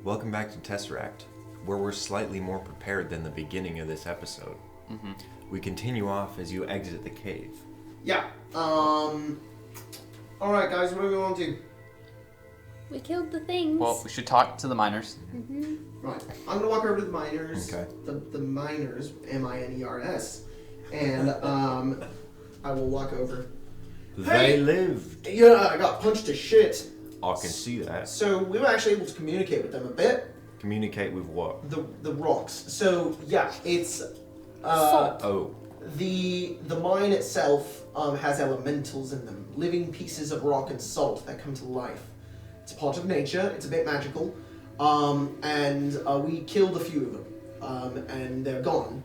Speaker 1: Welcome back to Tesseract, where we're slightly more prepared than the beginning of this episode.
Speaker 3: Mm-hmm.
Speaker 1: We continue off as you exit the cave.
Speaker 4: Yeah. Alright, guys, what do we want to do?
Speaker 5: We killed the things.
Speaker 3: Well, we should talk to the miners.
Speaker 5: Mm-hmm.
Speaker 4: Right. I'm going to walk over to the miners.
Speaker 1: Okay.
Speaker 4: The miners, M-I-N-E-R-S. And I will walk over.
Speaker 1: They
Speaker 4: Hey!
Speaker 1: lived.
Speaker 4: Yeah, I got punched to shit.
Speaker 1: I can see that.
Speaker 4: So we were actually able to communicate with them a bit.
Speaker 1: Communicate with what?
Speaker 4: The rocks. So yeah, it's
Speaker 5: Salt.
Speaker 1: Oh.
Speaker 4: the mine itself has elementals in them, living pieces of rock and salt that come to life. It's a part of nature. It's a bit magical, and we killed a few of them, and they're gone.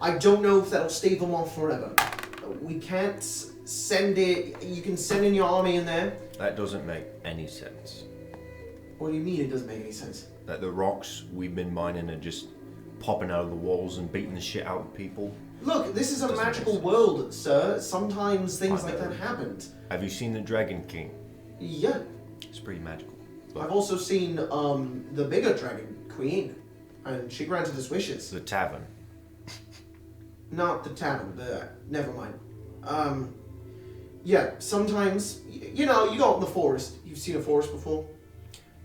Speaker 4: I don't know if that'll stave them off forever. We can't send it. You can send in your army in there.
Speaker 1: That doesn't make any sense.
Speaker 4: What do you mean it doesn't make any sense?
Speaker 1: That the rocks we've been mining are just popping out of the walls and beating the shit out of people.
Speaker 4: Look, this is a
Speaker 1: Doesn't
Speaker 4: magical
Speaker 1: make sense.
Speaker 4: world, sir. Sometimes things
Speaker 1: I
Speaker 4: like
Speaker 1: know.
Speaker 4: that happened.
Speaker 1: Have you seen the Dragon King?
Speaker 4: Yeah.
Speaker 1: It's pretty magical.
Speaker 4: I've also seen the bigger dragon, Queen, and she granted us wishes.
Speaker 1: The tavern.
Speaker 4: Not the tavern, never mind. Yeah, sometimes, you know, you go out in the forest. You've seen a forest before?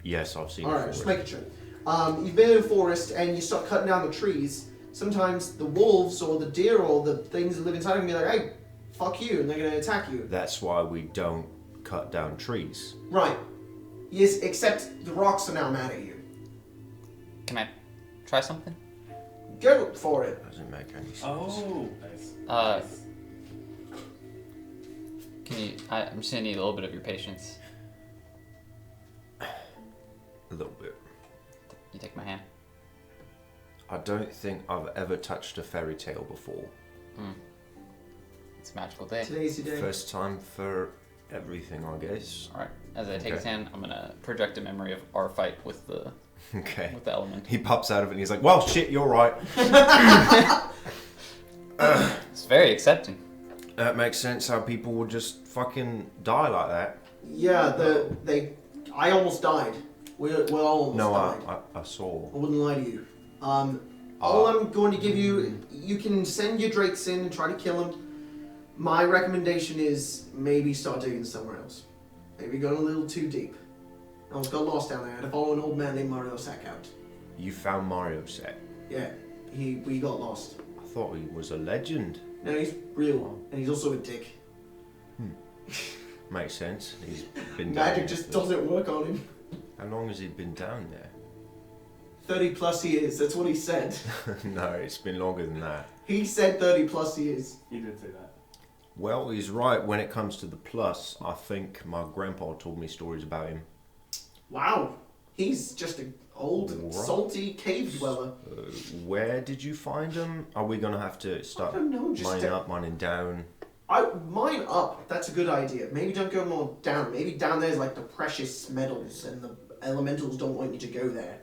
Speaker 1: Yes, I've seen it
Speaker 4: Alright,
Speaker 1: before.
Speaker 4: just making sure. You've been in a forest and you start cutting down the trees. Sometimes the wolves or the deer or the things that live inside can be like, hey, fuck you, and they're going to attack you.
Speaker 1: That's why we don't cut down trees.
Speaker 4: Right. Yes, except the rocks are now mad at you.
Speaker 3: Can I try something?
Speaker 4: Go for it.
Speaker 1: Doesn't make any sense.
Speaker 2: Oh, nice.
Speaker 3: Nice. Can you? I'm just gonna need a little bit of your patience.
Speaker 1: A little bit.
Speaker 3: You take my hand.
Speaker 1: I don't think I've ever touched a fairy tale before.
Speaker 3: It's a magical day.
Speaker 4: Today's your day.
Speaker 1: First time for everything, I guess.
Speaker 3: All right. As I take his
Speaker 1: Okay.
Speaker 3: hand, I'm gonna project a memory of our fight with the
Speaker 1: Okay.
Speaker 3: element.
Speaker 1: He pops out of it and he's like, well, shit, you're right.
Speaker 3: It's very accepting.
Speaker 1: That makes sense how people would just fucking die like that.
Speaker 4: Yeah, I almost died. We all almost
Speaker 1: No,
Speaker 4: died.
Speaker 1: I saw.
Speaker 4: I wouldn't lie to you. All I'm going to give you, you can send your drakes in and try to kill them. My recommendation is maybe start digging somewhere else. Maybe going a little too deep. I almost got lost down there. I had to follow an old man named Mario Sakout.
Speaker 1: You found Mario set.
Speaker 4: Yeah, we got lost.
Speaker 1: I thought he was a legend.
Speaker 4: No, he's real, and he's also a dick.
Speaker 1: Makes sense. He's been down
Speaker 4: Magic
Speaker 1: there
Speaker 4: just
Speaker 1: for-
Speaker 4: doesn't work on him.
Speaker 1: How long has he been down there?
Speaker 4: 30 plus years, that's what he said.
Speaker 1: No, it's been longer than that.
Speaker 4: He said 30 plus years.
Speaker 2: He did say that.
Speaker 1: Well, he's right when it comes to the plus. I think my grandpa told me stories about him.
Speaker 4: Wow, he's just an old,
Speaker 1: Right.
Speaker 4: salty cave dweller.
Speaker 1: Where did you find him? Are we gonna have to start
Speaker 4: I don't know, just
Speaker 1: mining up, mining down?
Speaker 4: Mine up, that's a good idea. Maybe don't go more down. Maybe down there's like the precious metals and the elementals don't want you to go there.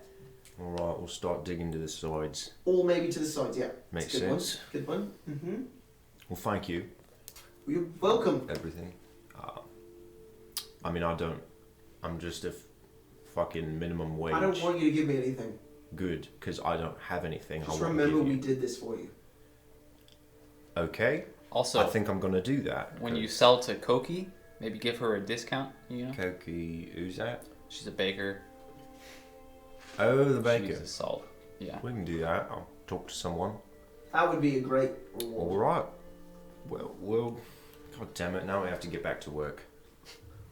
Speaker 1: Alright, we'll start digging to the sides.
Speaker 4: Or maybe to the sides, yeah.
Speaker 1: Makes
Speaker 4: That's a good
Speaker 1: sense.
Speaker 4: One. Good one. Mm-hmm.
Speaker 1: Well, thank you.
Speaker 4: You're welcome.
Speaker 1: Everything. I mean, I don't. I'm just a fucking minimum wage.
Speaker 4: I don't want you to give me anything.
Speaker 1: Good, because I don't have anything.
Speaker 4: Just
Speaker 1: I wanna
Speaker 4: remember
Speaker 1: give
Speaker 4: we
Speaker 1: you.
Speaker 4: did this for you.
Speaker 1: Okay.
Speaker 3: Also,
Speaker 1: I think I'm gonna do that.
Speaker 3: when you sell to Kokie, maybe give her a discount. You know,
Speaker 1: Kokie, who's that?
Speaker 3: she's a baker.
Speaker 1: Oh, the
Speaker 3: She
Speaker 1: baker.
Speaker 3: uses salt. Yeah.
Speaker 1: We can do that. I'll talk to someone.
Speaker 4: That would be a great reward.
Speaker 1: All right. Well. God damn it! Now we have to get back to work.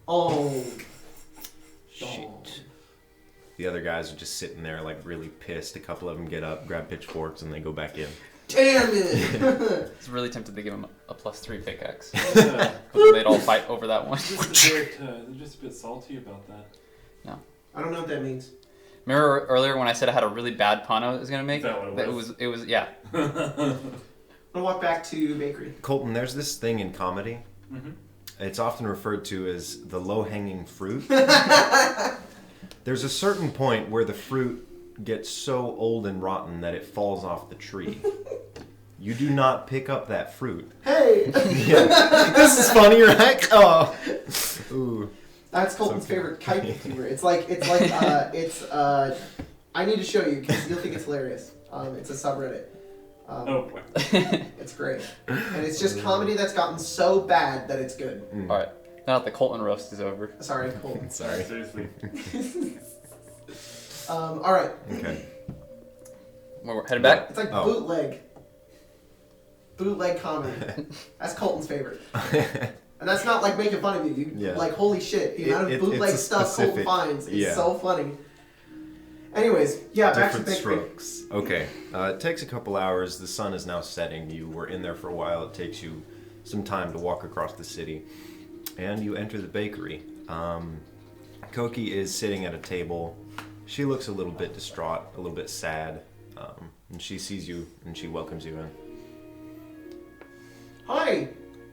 Speaker 4: Oh.
Speaker 1: Shit. The other guys are just sitting there, like really pissed. A couple of them get up, grab pitchforks, and they go back in.
Speaker 4: Damn it!
Speaker 3: It's really tempted to give him a +3 pickaxe.
Speaker 2: Yeah.
Speaker 3: But they'd all fight over that one.
Speaker 2: They're just a bit salty about that.
Speaker 4: I don't know what that means.
Speaker 3: Remember earlier when I said I had a really bad pun I was gonna make?
Speaker 2: Is that what it was?
Speaker 3: It was yeah.
Speaker 4: I'm gonna walk back to bakery.
Speaker 1: Colton, there's this thing in comedy.
Speaker 2: Mm-hmm.
Speaker 1: It's often referred to as the low-hanging fruit. There's a certain point where the fruit gets so old and rotten that it falls off the tree. You do not pick up that fruit.
Speaker 4: Hey!
Speaker 1: Yeah. This is funny, right? Oh. Ooh.
Speaker 4: That's Colton's
Speaker 1: okay.
Speaker 4: favorite type of humor. I need to show you because you'll think it's hilarious. It's a subreddit.
Speaker 2: Oh boy.
Speaker 4: It's great. And it's just comedy that's gotten so bad that it's good.
Speaker 3: All right. Now that the Colton roast is over.
Speaker 4: Sorry, Colton.
Speaker 1: Sorry.
Speaker 2: Seriously.
Speaker 4: All right.
Speaker 1: Okay.
Speaker 3: We're headed back.
Speaker 4: It's like
Speaker 1: Oh.
Speaker 4: bootleg. Bootleg comedy. That's Colton's favorite. And that's not like making fun of you.
Speaker 1: Yeah.
Speaker 4: Like, holy shit. The amount of bootleg
Speaker 1: it's a
Speaker 4: stuff Colton
Speaker 1: specific-
Speaker 4: finds is
Speaker 1: yeah.
Speaker 4: so funny. Anyways, yeah, back to
Speaker 1: Different
Speaker 4: bakery.
Speaker 1: strokes. Okay. It takes a couple hours. The sun is now setting. You were in there for a while. It takes you some time to walk across the city. And you enter the bakery. Kokie is sitting at a table. She looks a little bit distraught, a little bit sad. And she sees you and she welcomes you in.
Speaker 4: Hi.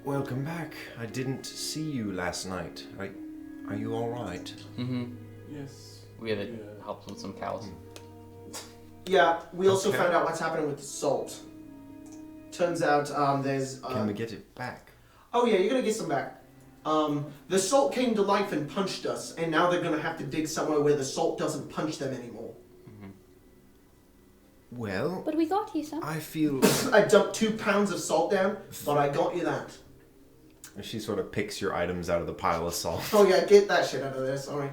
Speaker 1: Welcome back. I didn't see you last night. Are you all right?
Speaker 3: Mm-hmm.
Speaker 2: Yes.
Speaker 3: We had to help with some cows.
Speaker 4: Yeah, we also
Speaker 1: Okay.
Speaker 4: found out what's happening with the salt. Turns out there's...
Speaker 1: Can we get it back?
Speaker 4: Oh yeah, you're gonna get some back. The salt came to life and punched us, and now they're gonna have to dig somewhere where the salt doesn't punch them anymore.
Speaker 1: Well,
Speaker 5: But we got you some.
Speaker 1: I feel...
Speaker 4: I dumped 2 pounds of salt down, but I got you that.
Speaker 1: She sort of picks your items out of the pile of salt.
Speaker 4: Oh yeah, get that shit out of there, sorry.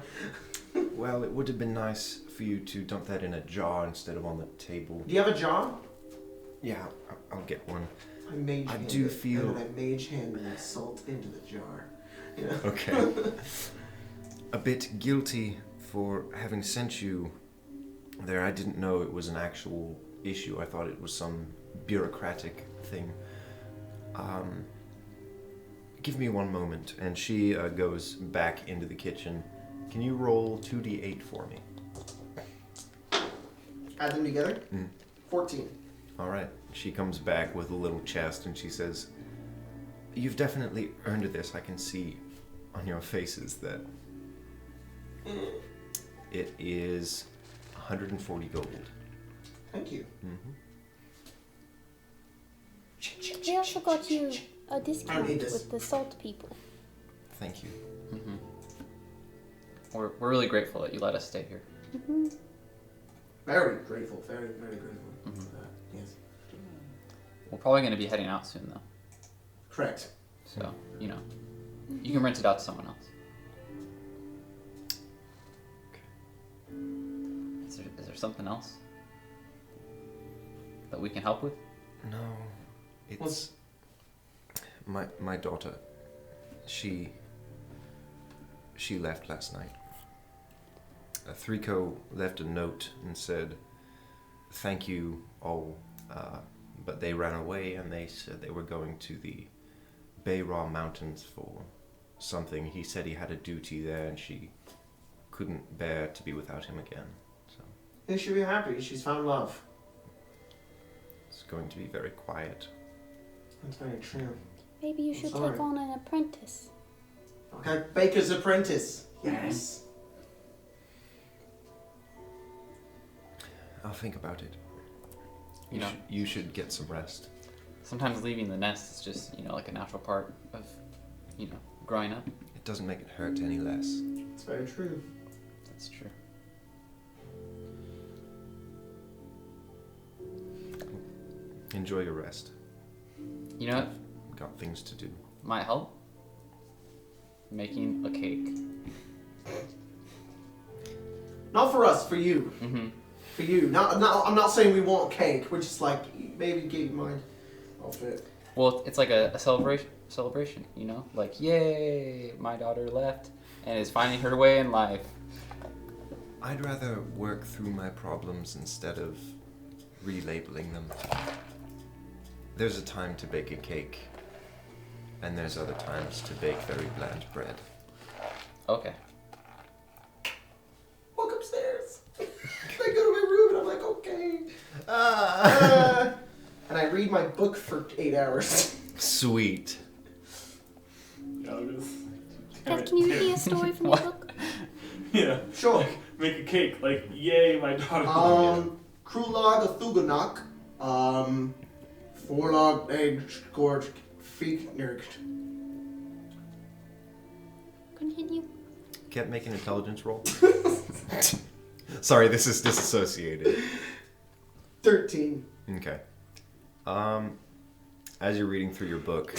Speaker 1: Well, it would have been nice for you to dump that in a jar instead of on the table.
Speaker 4: Do you have a jar?
Speaker 1: Yeah, I'll get one.
Speaker 4: I mage
Speaker 1: I
Speaker 4: hand
Speaker 1: do
Speaker 4: it,
Speaker 1: feel-
Speaker 4: and then I mage hand the salt into the jar. Yeah.
Speaker 1: Okay. A bit guilty for having sent you there. I didn't know it was an actual issue. I thought it was some bureaucratic thing. Give me one moment. And she goes back into the kitchen. Can you roll 2d8 for me?
Speaker 4: Add them together?
Speaker 1: Mm.
Speaker 4: 14.
Speaker 1: All right. She comes back with a little chest and she says, "You've definitely earned this. I can see on your faces that it is 140 gold."
Speaker 4: Thank you.
Speaker 1: Mm-hmm.
Speaker 5: We also got you a discount
Speaker 4: need this.
Speaker 5: with the salt people.
Speaker 1: Thank you.
Speaker 3: Mm-hmm. We're really grateful that you let us stay here.
Speaker 5: Hmm.
Speaker 4: Very grateful, very, very grateful
Speaker 3: Mhm.
Speaker 4: for that. Yes.
Speaker 3: We're probably going to be heading out soon, though.
Speaker 4: Correct.
Speaker 3: So, you know, you can rent it out to someone else. Is there something else that we can help with?
Speaker 1: No, it's my daughter. She left last night. Threeko left a note and said, "Thank you all," but they ran away and they said they were going to the Bayraw Mountains for something. He said he had a duty there and she couldn't bear to be without him again. So
Speaker 4: You should be happy. She's found love.
Speaker 1: it's going to be very quiet.
Speaker 4: That's very true.
Speaker 5: Maybe you should
Speaker 4: sorry.
Speaker 5: take on an apprentice.
Speaker 4: Okay, Baker's Apprentice. Yes.
Speaker 1: I'll think about it.
Speaker 3: You know,
Speaker 1: You should get some rest.
Speaker 3: sometimes leaving the nest is just, you know, like a natural part of, you know, growing up.
Speaker 1: It doesn't make it hurt any less.
Speaker 4: It's very true.
Speaker 3: That's true.
Speaker 1: Enjoy your rest.
Speaker 3: You know what
Speaker 1: Got things to do.
Speaker 3: might help? Making a cake.
Speaker 4: Not for us, for you.
Speaker 3: Mm-hmm.
Speaker 4: For you. I'm not saying we want cake. We're just like, maybe get your mind off it.
Speaker 3: Well, it's like a celebration, you know? Like, yay, my daughter left and is finding her way in life.
Speaker 1: I'd rather work through my problems instead of relabeling them. There's a time to bake a cake, and there's other times to bake very bland bread.
Speaker 3: Okay.
Speaker 4: Walk upstairs. I go to my room and I'm like, okay. And I read my book for 8 hours.
Speaker 1: Sweet.
Speaker 2: Yeah, look at this.
Speaker 5: Dad, can you read me a story from your book?
Speaker 2: Yeah.
Speaker 4: Sure.
Speaker 2: Make a cake. Like, yay, my daughter.
Speaker 4: Krulog a Thuganok. Forlog egg scorched feek nerkt.
Speaker 5: Continue.
Speaker 1: Ket, make an intelligence roll. Sorry, this is disassociated.
Speaker 4: 13.
Speaker 1: Okay. As you're reading through your book,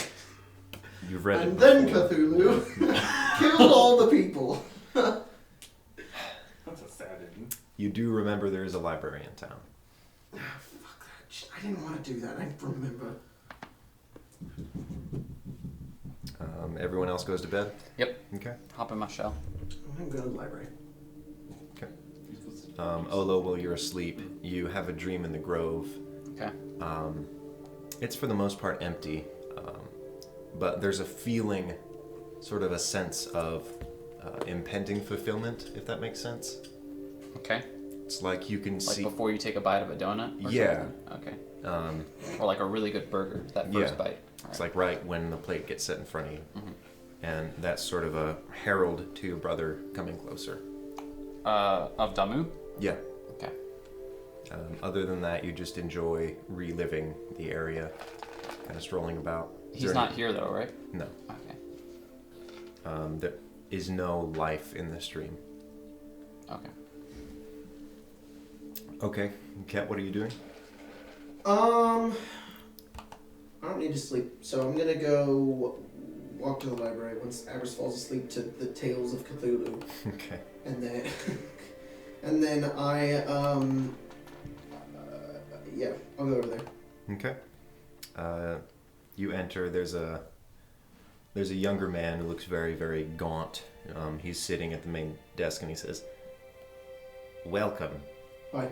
Speaker 1: you've read it
Speaker 4: And then
Speaker 1: before.
Speaker 4: Cthulhu killed all the people.
Speaker 2: That's a sad ending.
Speaker 1: You do remember there is a library in town.
Speaker 4: Fuck that shit. I didn't want to do that. I remember.
Speaker 1: Everyone else goes to bed?
Speaker 3: Yep.
Speaker 1: Okay.
Speaker 3: Hop in my shell.
Speaker 4: I'm going to the library.
Speaker 1: Okay. Olo, while you're asleep, you have a dream in the grove.
Speaker 3: Okay.
Speaker 1: It's for the most part empty, but there's a feeling, sort of a sense of impending fulfillment, if that makes sense.
Speaker 3: Okay.
Speaker 1: It's like you can
Speaker 3: Like
Speaker 1: see...
Speaker 3: before you take a bite of a donut? Or
Speaker 1: Yeah.
Speaker 3: something? Okay. Or like a really good burger, that first
Speaker 1: Yeah.
Speaker 3: bite.
Speaker 1: It's like right when the plate gets set in front of you.
Speaker 3: Mhm.
Speaker 1: And that's sort of a herald to your brother coming closer.
Speaker 3: Of Damu?
Speaker 1: Yeah.
Speaker 3: Okay.
Speaker 1: Other than that, you just enjoy reliving the area, kind of strolling about. Is
Speaker 3: He's
Speaker 1: there
Speaker 3: not here though, right?
Speaker 1: No.
Speaker 3: Okay.
Speaker 1: There is no life in this dream.
Speaker 3: Okay.
Speaker 1: Okay. Kat, what are you doing?
Speaker 4: I don't need to sleep, so I'm gonna go walk to the library once Avers falls asleep to the Tales of Cthulhu,
Speaker 1: Okay.
Speaker 4: and then, and then yeah, I'll go over there.
Speaker 1: Okay. You enter. There's a younger man who looks very, very gaunt. He's sitting at the main desk and he says, "Welcome.
Speaker 4: Bye.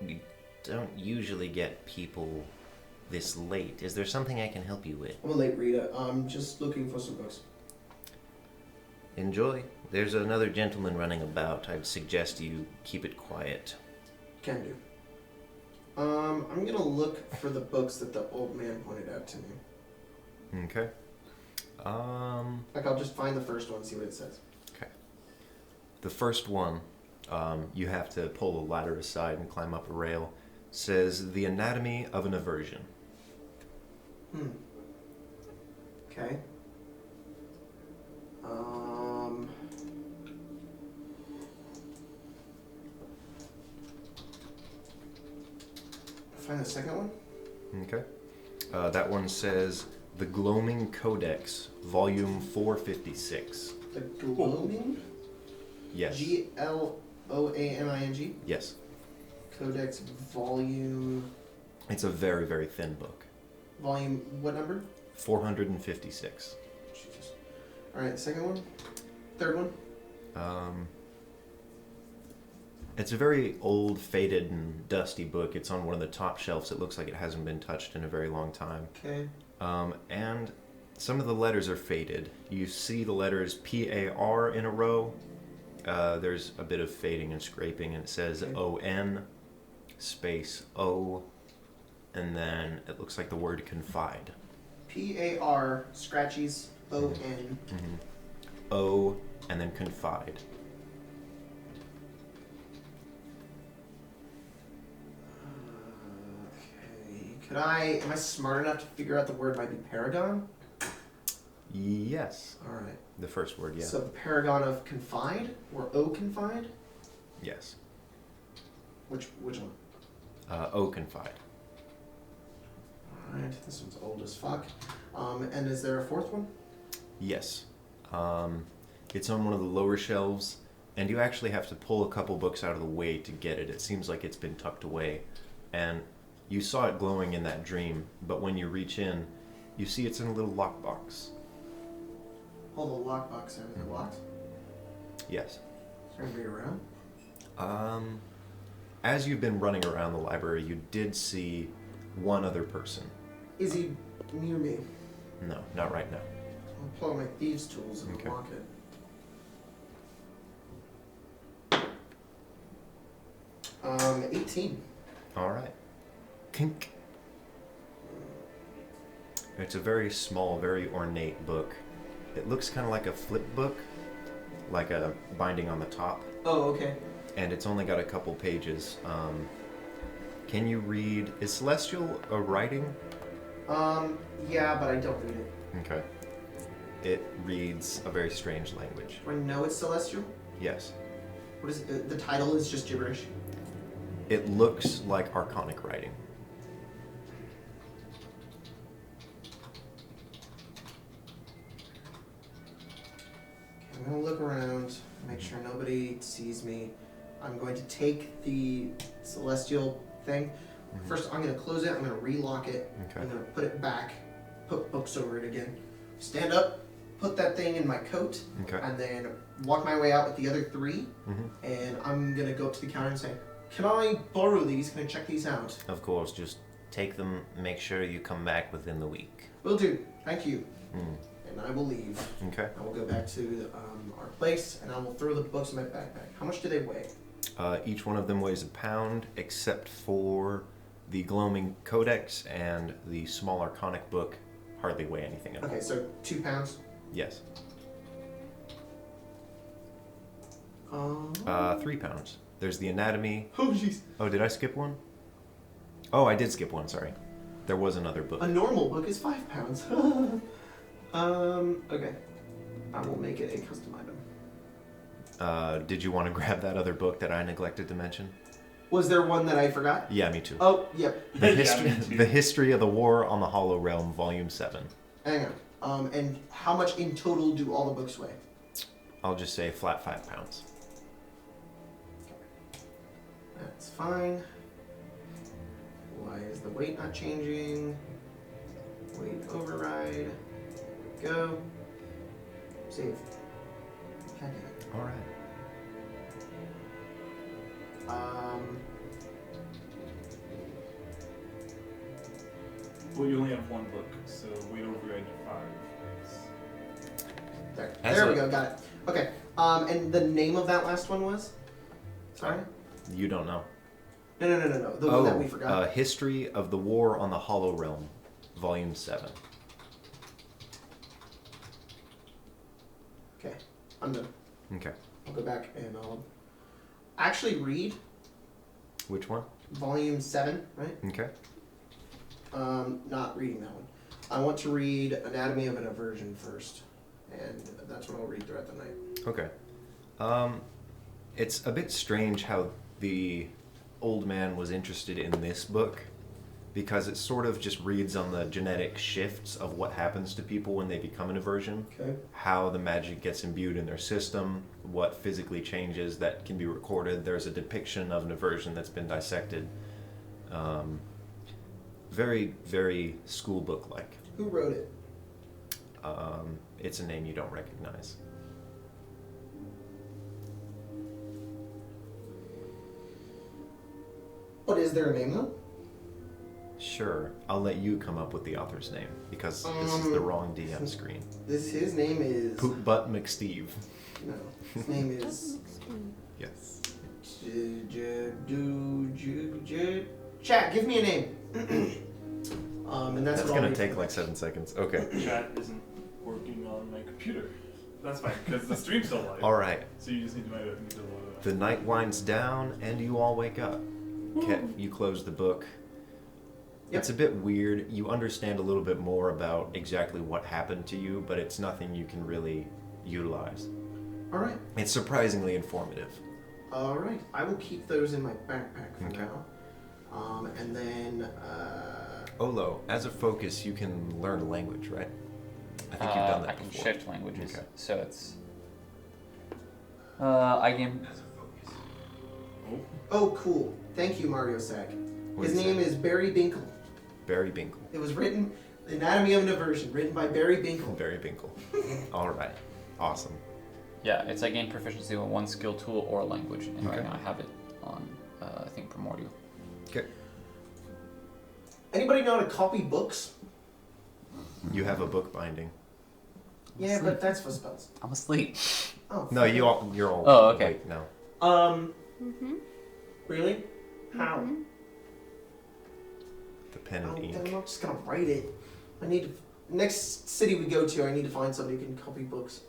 Speaker 1: We don't usually get people this late. Is there something I can help you with?"
Speaker 4: I'm a late reader. I'm just looking for some books.
Speaker 1: Enjoy. There's another gentleman running about. I'd suggest you keep it quiet.
Speaker 4: Can do. I'm gonna look for the books that the old man pointed out to me.
Speaker 1: Okay.
Speaker 4: Like, I'll just find the first one, see what it says.
Speaker 1: The first one, you have to pull a ladder aside and climb up a rail, says The Anatomy of an Aversion.
Speaker 4: Okay. Find the second one?
Speaker 1: Okay. That one says The Gloaming Codex, Volume 456.
Speaker 4: The Gloaming?
Speaker 1: Yes.
Speaker 4: Gloaming?
Speaker 1: Yes.
Speaker 4: Codex Volume...
Speaker 1: It's a very, very thin book.
Speaker 4: Volume... what number?
Speaker 1: 456.
Speaker 4: Jesus. Alright, second one? Third one?
Speaker 1: It's a very old, faded, and dusty book. It's on one of the top shelves. It looks like it hasn't been touched in a very long time.
Speaker 4: Okay.
Speaker 1: And some of the letters are faded. You see the letters P-A-R in a row. There's a bit of fading and scraping, and it says
Speaker 4: Okay.
Speaker 1: O-N space O, and then it looks like the word confide.
Speaker 4: P-A-R, scratchies, O-N.
Speaker 1: O, and then confide.
Speaker 4: Okay. Am I smart enough to figure out the word might be paragon?
Speaker 1: Yes.
Speaker 4: Alright.
Speaker 1: The first word, yeah.
Speaker 4: So paragon of confide? Or O confide?
Speaker 1: Yes.
Speaker 4: Which one?
Speaker 1: O confide.
Speaker 4: Alright, this one's old as fuck. And is there a fourth one?
Speaker 1: Yes. It's on one of the lower shelves, and you actually have to pull a couple books out of the way to get it. It seems like it's been tucked away. And you saw it glowing in that dream, but when you reach in, you see it's in a little lockbox.
Speaker 4: Hold the lockbox out. Is it locked?
Speaker 1: Yes.
Speaker 4: Is there anybody around?
Speaker 1: As you've been running around the library, you did see one other person.
Speaker 4: Is he near me?
Speaker 1: No, not right now.
Speaker 4: I'll pull out my thieves' tools and
Speaker 1: Okay.
Speaker 4: lock it. Um, 18.
Speaker 1: All right. Kink. It's a very small, very ornate book. It looks kind of like a flip book, like a binding on the top,
Speaker 4: Oh, okay.
Speaker 1: and it's only got a couple pages. Can you read? Is Celestial a writing?
Speaker 4: Yeah, but I don't read it.
Speaker 1: Okay. It reads a very strange language.
Speaker 4: Do I know it's celestial?
Speaker 1: Yes.
Speaker 4: What is it? The title is just gibberish.
Speaker 1: It looks like archonic writing.
Speaker 4: I'm gonna look around, make sure nobody sees me. I'm going to take the celestial thing. First, I'm gonna close it. I'm gonna relock it.
Speaker 1: Okay.
Speaker 4: I'm gonna put it back. Put books over it again. Stand up. Put that thing in my coat.
Speaker 1: Okay.
Speaker 4: And then walk my way out with the other 3.
Speaker 1: Mm-hmm.
Speaker 4: And I'm gonna go up to the counter and say, "Can I borrow these? Can I check these out?"
Speaker 1: Of course, just take them, make sure you come back within the week.
Speaker 4: Will do. Thank you.
Speaker 1: Mm.
Speaker 4: And I will leave.
Speaker 1: Okay.
Speaker 4: I will go back to our place, and I will throw the books in my backpack. How much do they weigh?
Speaker 1: Each one of them weighs a pound, except for the gloaming codex and the small archonic book hardly weigh anything at all.
Speaker 4: Okay, so 2 pounds.
Speaker 1: Yes. 3 pounds. There's the anatomy.
Speaker 4: Oh, jeez.
Speaker 1: Oh, did I skip one? Oh, I did skip one, sorry. There was another book.
Speaker 4: A normal book is 5 pounds. Okay. I will make it a custom item.
Speaker 1: Did you want to grab that other book that I neglected to mention?
Speaker 4: Was there one that I forgot?
Speaker 1: Yeah, me too.
Speaker 4: Oh, yep.
Speaker 1: The
Speaker 2: Yeah,
Speaker 1: history,
Speaker 2: me too.
Speaker 1: the history of the War on the Hollow Realm, Volume 7.
Speaker 4: Hang on. And how much in total do all the books weigh?
Speaker 1: I'll just say flat 5 pounds.
Speaker 4: That's fine. Why is the weight not changing? Weight override. Go. Save. God damn it.
Speaker 1: All right.
Speaker 2: Well, you only have 1 book, so weight override to 5.
Speaker 4: There.
Speaker 1: As
Speaker 4: There we
Speaker 1: a-
Speaker 4: go. Got it. Okay. And the name of that last one was? Sorry?
Speaker 1: You don't know.
Speaker 4: No. The one that we forgot.
Speaker 1: History of the War on the Hollow Realm, Volume 7.
Speaker 4: Okay. I'm done.
Speaker 1: Okay.
Speaker 4: I'll go back and I'll actually read
Speaker 1: Which one?
Speaker 4: volume 7, right?
Speaker 1: Okay.
Speaker 4: Not reading that one. I want to read Anatomy of an Aversion first, and that's what I'll read throughout the night.
Speaker 1: Okay. It's a bit strange how the old man was interested in this book, because it sort of just reads on the genetic shifts of what happens to people when they become an aversion,
Speaker 4: Okay.
Speaker 1: how the magic gets imbued in their system, what physically changes that can be recorded. There's a depiction of an aversion that's been dissected. Very, very school book like.
Speaker 4: Who wrote it?
Speaker 1: It's a name you don't recognize.
Speaker 4: What is there a name though?
Speaker 1: Sure, I'll let you come up with the author's name, because this is the wrong DM screen.
Speaker 4: His name is.
Speaker 1: Poop Butt McSteve.
Speaker 4: No. His name is.
Speaker 1: Yes.
Speaker 4: Chat, give me a name. And that's
Speaker 1: That's
Speaker 4: what I'll
Speaker 1: gonna
Speaker 4: read.
Speaker 1: take like 7 seconds. Okay.
Speaker 2: Chat isn't working on my computer. That's fine, because the stream's still live.
Speaker 1: All right.
Speaker 2: So you just need to load it up.
Speaker 1: The night winds down, and you all wake up. You close the book.
Speaker 4: Yep.
Speaker 1: It's a bit weird. You understand a little bit more about exactly what happened to you, but it's nothing you can really utilize.
Speaker 4: All right.
Speaker 1: It's surprisingly informative.
Speaker 4: All right. I will keep those in my backpack for
Speaker 1: Okay.
Speaker 4: now. And then.
Speaker 1: Olo, as a focus, you can learn a language, right? I think you've done that
Speaker 3: I can
Speaker 1: before.
Speaker 3: shift languages.
Speaker 1: Okay.
Speaker 3: So it's. I can.
Speaker 4: Oh, cool. Thank you, Mario Sack.
Speaker 1: What
Speaker 4: His
Speaker 1: is
Speaker 4: name
Speaker 1: it?
Speaker 4: is Barry Binkle.
Speaker 1: Barry Binkle.
Speaker 4: It was written, The Anatomy of an Aversion, written by Barry Binkle.
Speaker 1: Barry Binkle. All right. Awesome.
Speaker 3: Yeah, it's I gain proficiency with 1 skill, tool, or language, and right
Speaker 1: Okay.
Speaker 3: now I have it on I think Primordial.
Speaker 1: Okay.
Speaker 4: Anybody know how to copy books?
Speaker 1: You have a book binding.
Speaker 4: Yeah, but that's for spells.
Speaker 3: I'm asleep.
Speaker 4: Oh.
Speaker 1: No, you're all
Speaker 3: Oh, okay.
Speaker 1: awake now.
Speaker 5: Mm-hmm.
Speaker 4: Really? How?
Speaker 1: The pen
Speaker 4: Oh,
Speaker 1: and
Speaker 4: then I'm
Speaker 1: ink.
Speaker 4: not just gonna write it. I need to. Next city we go to, I need to find somebody who can copy books.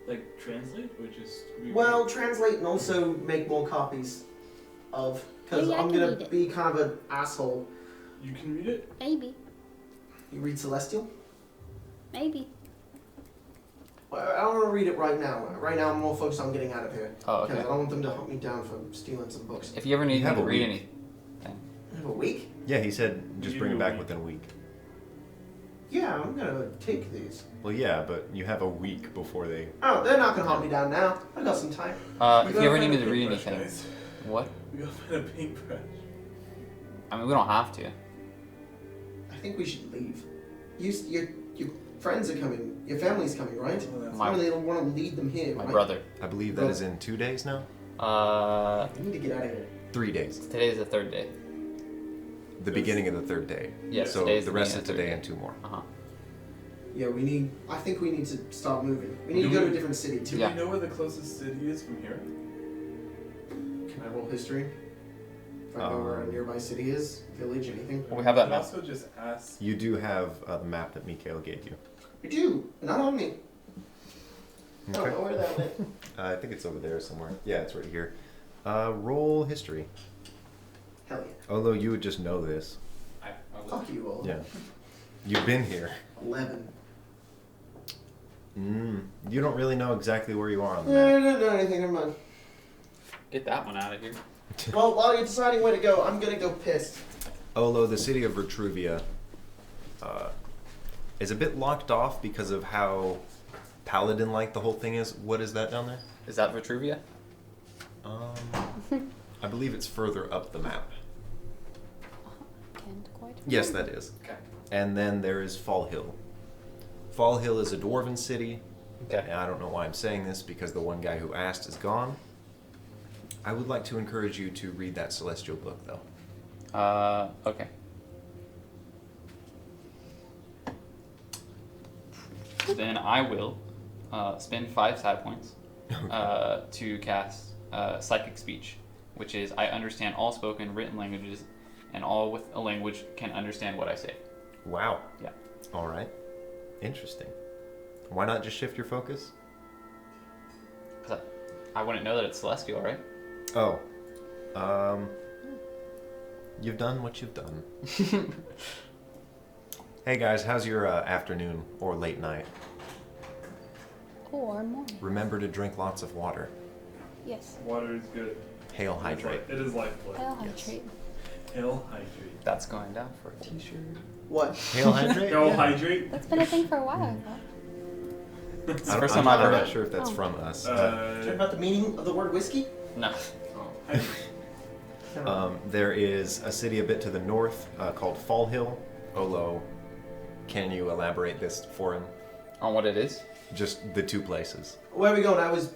Speaker 2: Like translate or just reread?
Speaker 4: Well, translate and also make more copies of. Because
Speaker 5: Maybe I
Speaker 4: I'm
Speaker 5: can
Speaker 4: gonna
Speaker 5: read it.
Speaker 4: be kind of an asshole.
Speaker 2: You can read it?
Speaker 5: Maybe.
Speaker 4: You read Celestial?
Speaker 5: Maybe.
Speaker 4: Well, I don't want to read it right now. Right now, I'm more focused on getting out of here.
Speaker 3: Oh,
Speaker 4: Because
Speaker 3: okay.
Speaker 4: I don't want them to hunt me down for stealing some books.
Speaker 3: If you ever need
Speaker 1: You
Speaker 3: me
Speaker 1: have
Speaker 3: to
Speaker 1: a
Speaker 3: read
Speaker 1: week.
Speaker 3: anything.
Speaker 4: I have a week?
Speaker 1: Yeah, he said just
Speaker 2: You
Speaker 1: bring it
Speaker 2: do
Speaker 1: back
Speaker 2: a week.
Speaker 1: within a week.
Speaker 4: Yeah, I'm gonna take these.
Speaker 1: Well, yeah, but you have a week before they.
Speaker 4: Oh, they're not gonna hunt me down now. I got some time.
Speaker 3: If you ever need me to read anything.
Speaker 2: Guys.
Speaker 3: What?
Speaker 2: We gotta find a paintbrush.
Speaker 3: I mean, we don't have to.
Speaker 4: I think we should leave. Your friends are coming. Your family's coming, right?
Speaker 3: My-
Speaker 4: I really don't want to lead them here.
Speaker 3: My
Speaker 4: right?
Speaker 3: brother.
Speaker 1: I believe that is in 2 days now.
Speaker 4: We need to get out of here.
Speaker 1: 3 days.
Speaker 3: Today's the third day.
Speaker 1: The beginning of the third day.
Speaker 3: Yes,
Speaker 1: So
Speaker 3: today's
Speaker 1: the
Speaker 3: the
Speaker 1: rest
Speaker 3: beginning
Speaker 1: of
Speaker 3: of the
Speaker 1: today
Speaker 3: third
Speaker 1: and 2 more.
Speaker 3: Uh huh.
Speaker 4: Yeah, I think we need to start moving. We need to go to a different city too.
Speaker 2: Do
Speaker 3: Yeah.
Speaker 2: we know where the closest city is from here?
Speaker 4: Can I roll history? If I know where a nearby city is, village, anything.
Speaker 3: Well, we have that
Speaker 2: We
Speaker 3: map.
Speaker 2: also just ask.
Speaker 1: You do have the map that Mikhail gave you.
Speaker 4: We do. Not on me. I don't
Speaker 1: Okay.
Speaker 4: know where that went.
Speaker 1: I think it's over there somewhere. Yeah, it's right here. Roll history.
Speaker 4: Hell yeah.
Speaker 1: Although you would just know this.
Speaker 4: Fuck you all.
Speaker 1: Yeah. You've been here.
Speaker 4: 11.
Speaker 1: You don't really know exactly where you are on the
Speaker 4: No,
Speaker 1: map.
Speaker 4: no, anything. Never mind.
Speaker 3: Get that one out of here.
Speaker 4: Well, while you're deciding where to go, I'm gonna go piss.
Speaker 1: Although the city of Vitruvia is a bit locked off because of how paladin-like the whole thing is. What is that down there?
Speaker 3: Is that Vitruvia?
Speaker 1: I believe it's further up the map.
Speaker 5: Can't quite.
Speaker 1: Yes, that is.
Speaker 3: Okay.
Speaker 1: And then there is Fall Hill. Fall Hill is a dwarven city.
Speaker 3: Okay.
Speaker 1: And I don't know why I'm saying this because the one guy who asked is gone. I would like to encourage you to read that celestial book, though.
Speaker 3: Okay. Then I will spend 5 side points to cast Psychic Speech, which is I understand all spoken written languages, and all with a language can understand what I say.
Speaker 1: Wow.
Speaker 3: Yeah.
Speaker 1: All right. Interesting. Why not just shift your focus?
Speaker 3: 'Cause I wouldn't know that it's celestial, right?
Speaker 1: Oh. You've done what you've done. Hey guys, how's your afternoon or late night?
Speaker 5: Or morning.
Speaker 1: Remember to drink lots of water.
Speaker 5: Yes.
Speaker 2: Water is good.
Speaker 1: Hail hydrate.
Speaker 2: It is lifeblood.
Speaker 5: I'll hydrate.
Speaker 2: Hail hydrate.
Speaker 3: That's going down for a t-shirt.
Speaker 4: What?
Speaker 1: Hail hydrate?
Speaker 2: Hail
Speaker 1: Yeah.
Speaker 2: hydrate.
Speaker 5: That's been a thing for a while. I thought.
Speaker 3: It's the
Speaker 1: I'm
Speaker 3: first time I've heard
Speaker 1: not
Speaker 3: it.
Speaker 1: sure if that's
Speaker 5: Oh.
Speaker 1: from us.
Speaker 4: Talk about the meaning of the word whiskey?
Speaker 3: No.
Speaker 2: Hydrate.
Speaker 4: Never mind.
Speaker 1: There is a city a bit to the north called Fall Hill. Olo, can you elaborate this for him?
Speaker 3: On what it is?
Speaker 1: Just the 2 places.
Speaker 4: Where are we going? I was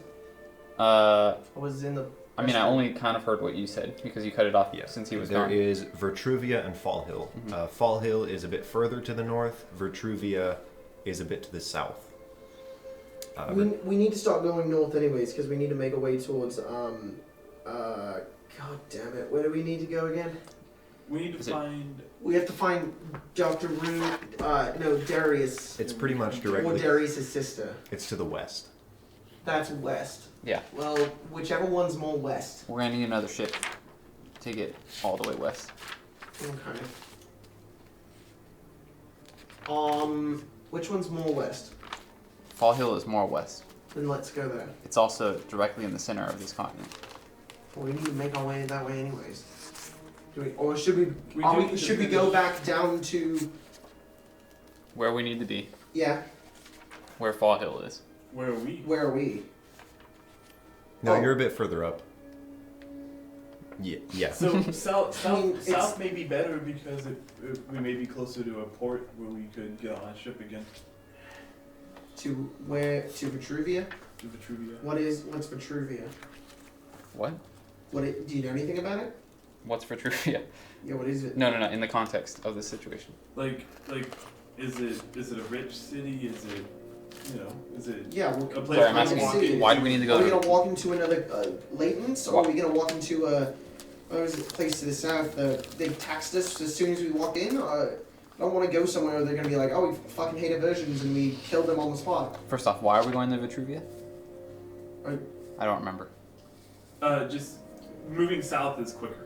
Speaker 4: in the.
Speaker 3: I mean, I only kind of heard what you said because you cut it off since he was
Speaker 1: There
Speaker 3: gone.
Speaker 1: is Vitruvia and Fall Hill. Fall Hill is a bit further to the north. Vitruvia is a bit to the south.
Speaker 4: We need to start going north anyways because we need to make our way towards God damn it! Where do we need to go again?
Speaker 2: We need
Speaker 3: Is
Speaker 2: to
Speaker 3: it-
Speaker 2: find.
Speaker 4: We have to find Dr. Rue. No, Darius.
Speaker 1: It's pretty much
Speaker 4: Or
Speaker 1: directly.
Speaker 4: Darius' sister.
Speaker 1: It's to the west.
Speaker 4: That's west.
Speaker 3: Yeah.
Speaker 4: Well, whichever one's more west.
Speaker 3: We're gonna need another ship to get all the way west.
Speaker 4: Okay. Which one's more west?
Speaker 3: Fall Hill is more west.
Speaker 4: Then let's go there.
Speaker 3: It's also directly in the center of this continent.
Speaker 4: Well, we need to make our way that way anyways. Or should we?
Speaker 2: do
Speaker 4: Should we
Speaker 2: need to
Speaker 4: go
Speaker 2: finish-
Speaker 4: back down to?
Speaker 3: Where we need to be,
Speaker 4: Yeah.
Speaker 3: where Fall Hill is.
Speaker 2: Where are we?
Speaker 4: Where are we?
Speaker 1: No,
Speaker 4: Oh.
Speaker 1: you're a bit further up. Yeah.
Speaker 2: So south,
Speaker 4: I mean,
Speaker 2: south,
Speaker 4: it's-
Speaker 2: south may be better because we may be closer to a port where we could get on a ship again
Speaker 4: To where? To Vitruvia?
Speaker 2: to Vitruvia.
Speaker 4: What's Vitruvia?
Speaker 3: What?
Speaker 4: Do you know anything about it?
Speaker 3: What's Vitruvia?
Speaker 4: Yeah. What is it?
Speaker 3: No. In the context of this situation.
Speaker 2: Like, is it a rich city? Is it, is it
Speaker 4: Yeah.
Speaker 2: a
Speaker 4: We're,
Speaker 2: place
Speaker 3: Sorry, I'm
Speaker 2: where
Speaker 3: asking
Speaker 2: you walk
Speaker 4: city.
Speaker 2: in?
Speaker 3: why do we need to
Speaker 4: Are
Speaker 3: go
Speaker 4: we
Speaker 3: to?
Speaker 4: gonna walk into another Layton's, or are we gonna walk into a? What was it? Place to the south. They taxed us as soon as we walk in. I don't want to go somewhere where they're gonna be like, oh, we fucking hate aversions and we killed them on the spot.
Speaker 3: First off, why are we going to Vitruvia?
Speaker 4: Right.
Speaker 3: I don't remember.
Speaker 2: Just moving south is quicker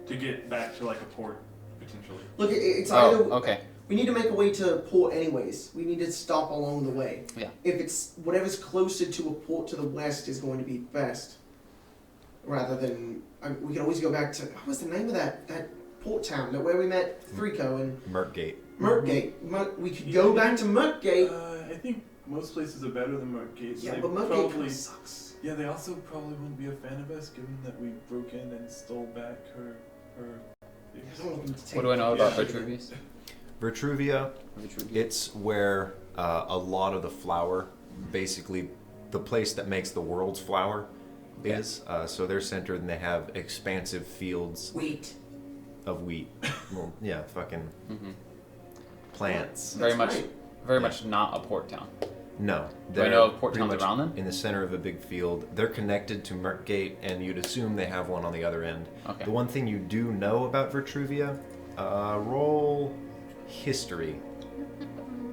Speaker 2: to get back to like a port potentially.
Speaker 4: Look, it's
Speaker 3: Oh,
Speaker 4: either
Speaker 3: okay.
Speaker 4: We need to make a way to port anyways. We need to stop along the way.
Speaker 3: Yeah.
Speaker 4: If it's whatever's closer to a port to the west is going to be best. Rather than we can always go back to what was the name of that port town where we met Threeko and
Speaker 1: Merkgate.
Speaker 4: Merkgate. We could go back to Merkgate.
Speaker 2: I think most places are better than Merkgate. So
Speaker 4: Yeah,
Speaker 2: they
Speaker 4: but Merkgate
Speaker 2: probably
Speaker 4: kinda sucks.
Speaker 2: Yeah, they also probably wouldn't be a fan of us, given that we broke in and stole back her.
Speaker 3: What do I know about
Speaker 2: Yeah.
Speaker 3: Vitruvius?
Speaker 1: Vitruvia, it's where a lot of the flour, basically the place that makes the world's flour, is. So they're centered and they have expansive fields
Speaker 4: Wheat.
Speaker 1: of wheat. Well, yeah, fucking plants.
Speaker 3: Very
Speaker 4: That's
Speaker 3: much,
Speaker 4: right.
Speaker 3: very much not a port town.
Speaker 1: No.
Speaker 3: Do I
Speaker 1: they're
Speaker 3: know of port
Speaker 1: pretty
Speaker 3: towns
Speaker 1: much
Speaker 3: around them?
Speaker 1: in the center of a big field. They're connected to Merkgate, and you'd assume they have one on the other end.
Speaker 3: Okay.
Speaker 1: The one thing you do know about Vitruvia, roll history.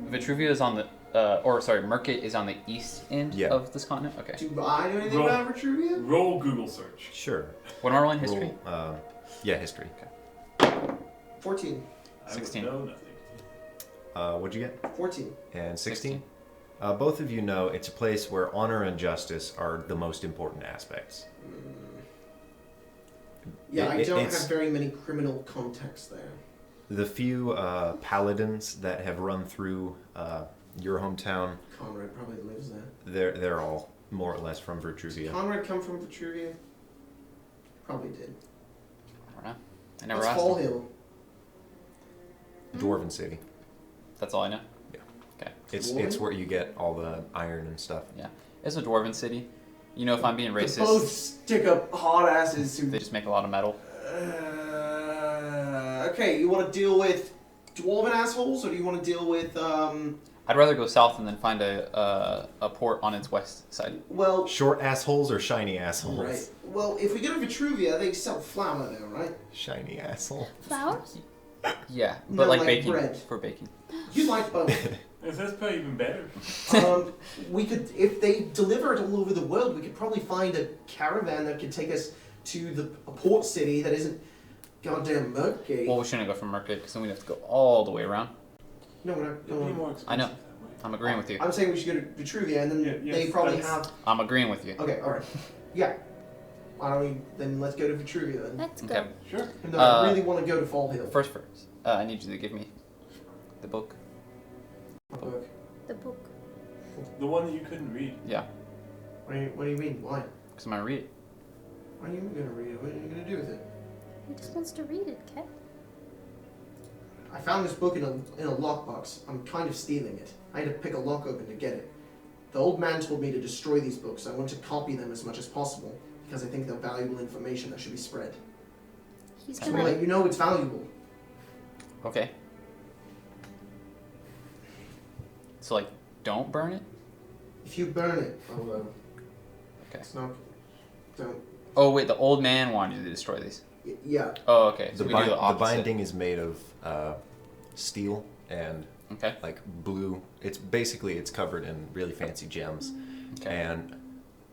Speaker 3: Vitruvia is on the, Merkgate is on the east end
Speaker 1: Yeah.
Speaker 3: of this continent. Okay.
Speaker 4: Do I know anything
Speaker 2: Roll.
Speaker 4: about Vitruvia?
Speaker 2: Roll Google search.
Speaker 1: Sure.
Speaker 3: What am I rolling? History.
Speaker 1: Roll, yeah, history.
Speaker 4: 14.
Speaker 2: I
Speaker 3: 16.
Speaker 2: would know nothing.
Speaker 1: What'd you get?
Speaker 4: 14.
Speaker 1: And 16? Both of you know it's a place where honor and justice are the most important aspects.
Speaker 4: Yeah, I don't
Speaker 1: it's-
Speaker 4: have very many criminal contacts there.
Speaker 1: The few paladins that have run through your hometown,
Speaker 4: Conrad probably lives there.
Speaker 1: they're all more or less from Vitruvia.
Speaker 4: Conrad come from Vitruvia? Probably did.
Speaker 3: I don't know. I never
Speaker 4: What's
Speaker 3: asked.
Speaker 4: Fall
Speaker 3: him.
Speaker 4: Hill?
Speaker 1: Dwarven City.
Speaker 3: That's all I know.
Speaker 1: It's
Speaker 4: Dwarven?
Speaker 1: where you get all the iron and stuff.
Speaker 3: Yeah. It's a dwarven city. You know, if I'm being
Speaker 4: They
Speaker 3: racist,
Speaker 4: both stick up hard asses who...
Speaker 3: they just make a lot of metal.
Speaker 4: Okay, you want to deal with dwarven assholes, or do you want to deal with,
Speaker 3: I'd rather go south and then find a port on its west side.
Speaker 4: well...
Speaker 1: Short assholes or shiny assholes?
Speaker 4: Right. Well, if we go to Vitruvia, they sell flour there, right?
Speaker 1: Shiny asshole.
Speaker 5: Flowers?
Speaker 3: Yeah,
Speaker 4: No,
Speaker 3: but like
Speaker 4: like
Speaker 3: baking
Speaker 4: bread.
Speaker 3: for baking.
Speaker 4: You like both.
Speaker 2: That's probably even better.
Speaker 4: We could, if they deliver it all over the world, we could probably find a caravan that could take us to a port city that isn't goddamn Merkgate.
Speaker 3: Well, we shouldn't go from Merkgate because then we'd have to go all the way around.
Speaker 4: No, we're not
Speaker 2: It'd be
Speaker 4: going.
Speaker 2: more expensive
Speaker 3: I know.
Speaker 2: that way.
Speaker 3: I'm agreeing with you.
Speaker 4: I'm saying we should go to Vitruvia, and then
Speaker 2: Yeah,
Speaker 4: they
Speaker 2: yes,
Speaker 4: probably
Speaker 2: that's-
Speaker 4: have.
Speaker 3: I'm agreeing with you.
Speaker 4: Okay, all right. Yeah. Why don't we? Then let's go to Vitruvia then.
Speaker 5: Let's go.
Speaker 3: Okay.
Speaker 2: Sure.
Speaker 4: No, I really want to go to Fall Hill.
Speaker 3: First, I need you to give me the book.
Speaker 4: Book.
Speaker 5: The book.
Speaker 2: The one that you couldn't read.
Speaker 3: Yeah,
Speaker 4: What do you mean? Why?
Speaker 3: because I'm gonna read it.
Speaker 4: Why are you gonna read it? What are you gonna do with it?
Speaker 5: He just wants to read it, Kat.
Speaker 4: I found this book in a lockbox. I'm kind of stealing it. I had to pick a lock open to get it. The old man told me to destroy these books. I want to copy them as much as possible because I think they're valuable information that should be spread.
Speaker 5: He's
Speaker 4: So
Speaker 5: gonna.
Speaker 4: let you know it's valuable.
Speaker 3: Okay. So like, don't burn it.
Speaker 4: If you burn it,
Speaker 3: Okay.
Speaker 4: it's not. Don't.
Speaker 3: Oh wait, the old man wanted you to destroy these.
Speaker 4: Yeah.
Speaker 3: Oh, okay. So
Speaker 1: The,
Speaker 3: we do the
Speaker 1: the
Speaker 3: opposite.
Speaker 1: binding is made of steel and
Speaker 3: Okay.
Speaker 1: like blue. It's covered in really fancy gems.
Speaker 3: Okay.
Speaker 1: And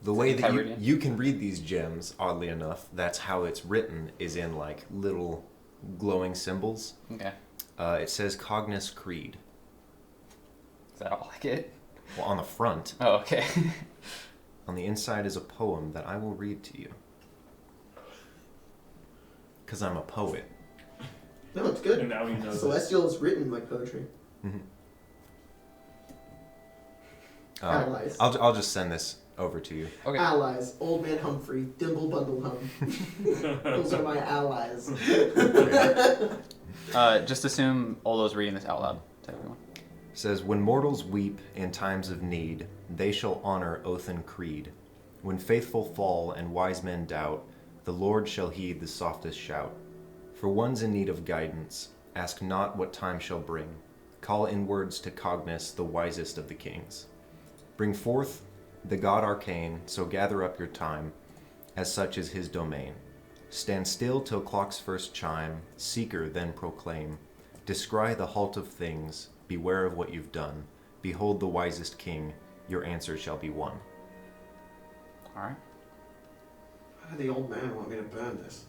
Speaker 1: the way that
Speaker 3: Kyridian?
Speaker 1: you can read these gems, oddly enough, that's how it's written, is in like little glowing symbols.
Speaker 3: Okay.
Speaker 1: It says Cognis Creed.
Speaker 3: Is that all I get?
Speaker 1: Well, on the front.
Speaker 3: Oh, okay.
Speaker 1: On the inside is a poem that I will read to you. Because I'm a poet.
Speaker 4: No, it's good.
Speaker 2: And now he knows.
Speaker 4: Celestial is written like poetry. Allies.
Speaker 1: I'll just send this over to you.
Speaker 3: Okay.
Speaker 4: Allies. Old Man Humphrey. Dimble Bundle Hum. Those are my allies.
Speaker 3: Just assume Olo's reading this out loud to everyone.
Speaker 1: It says, when mortals weep in times of need, they shall honor oath and creed. When faithful fall and wise men doubt, the Lord shall heed the softest shout. For one's in need of guidance, ask not what time shall bring. Call inwards to Cognis, the wisest of the kings. Bring forth the god arcane, so gather up your time, as such is his domain. Stand still till clock's first chime, seeker then proclaim. Descry the halt of things, beware of what you've done. Behold the wisest king, your answer shall be won.
Speaker 3: Alright.
Speaker 4: How did the old man want me to burn this?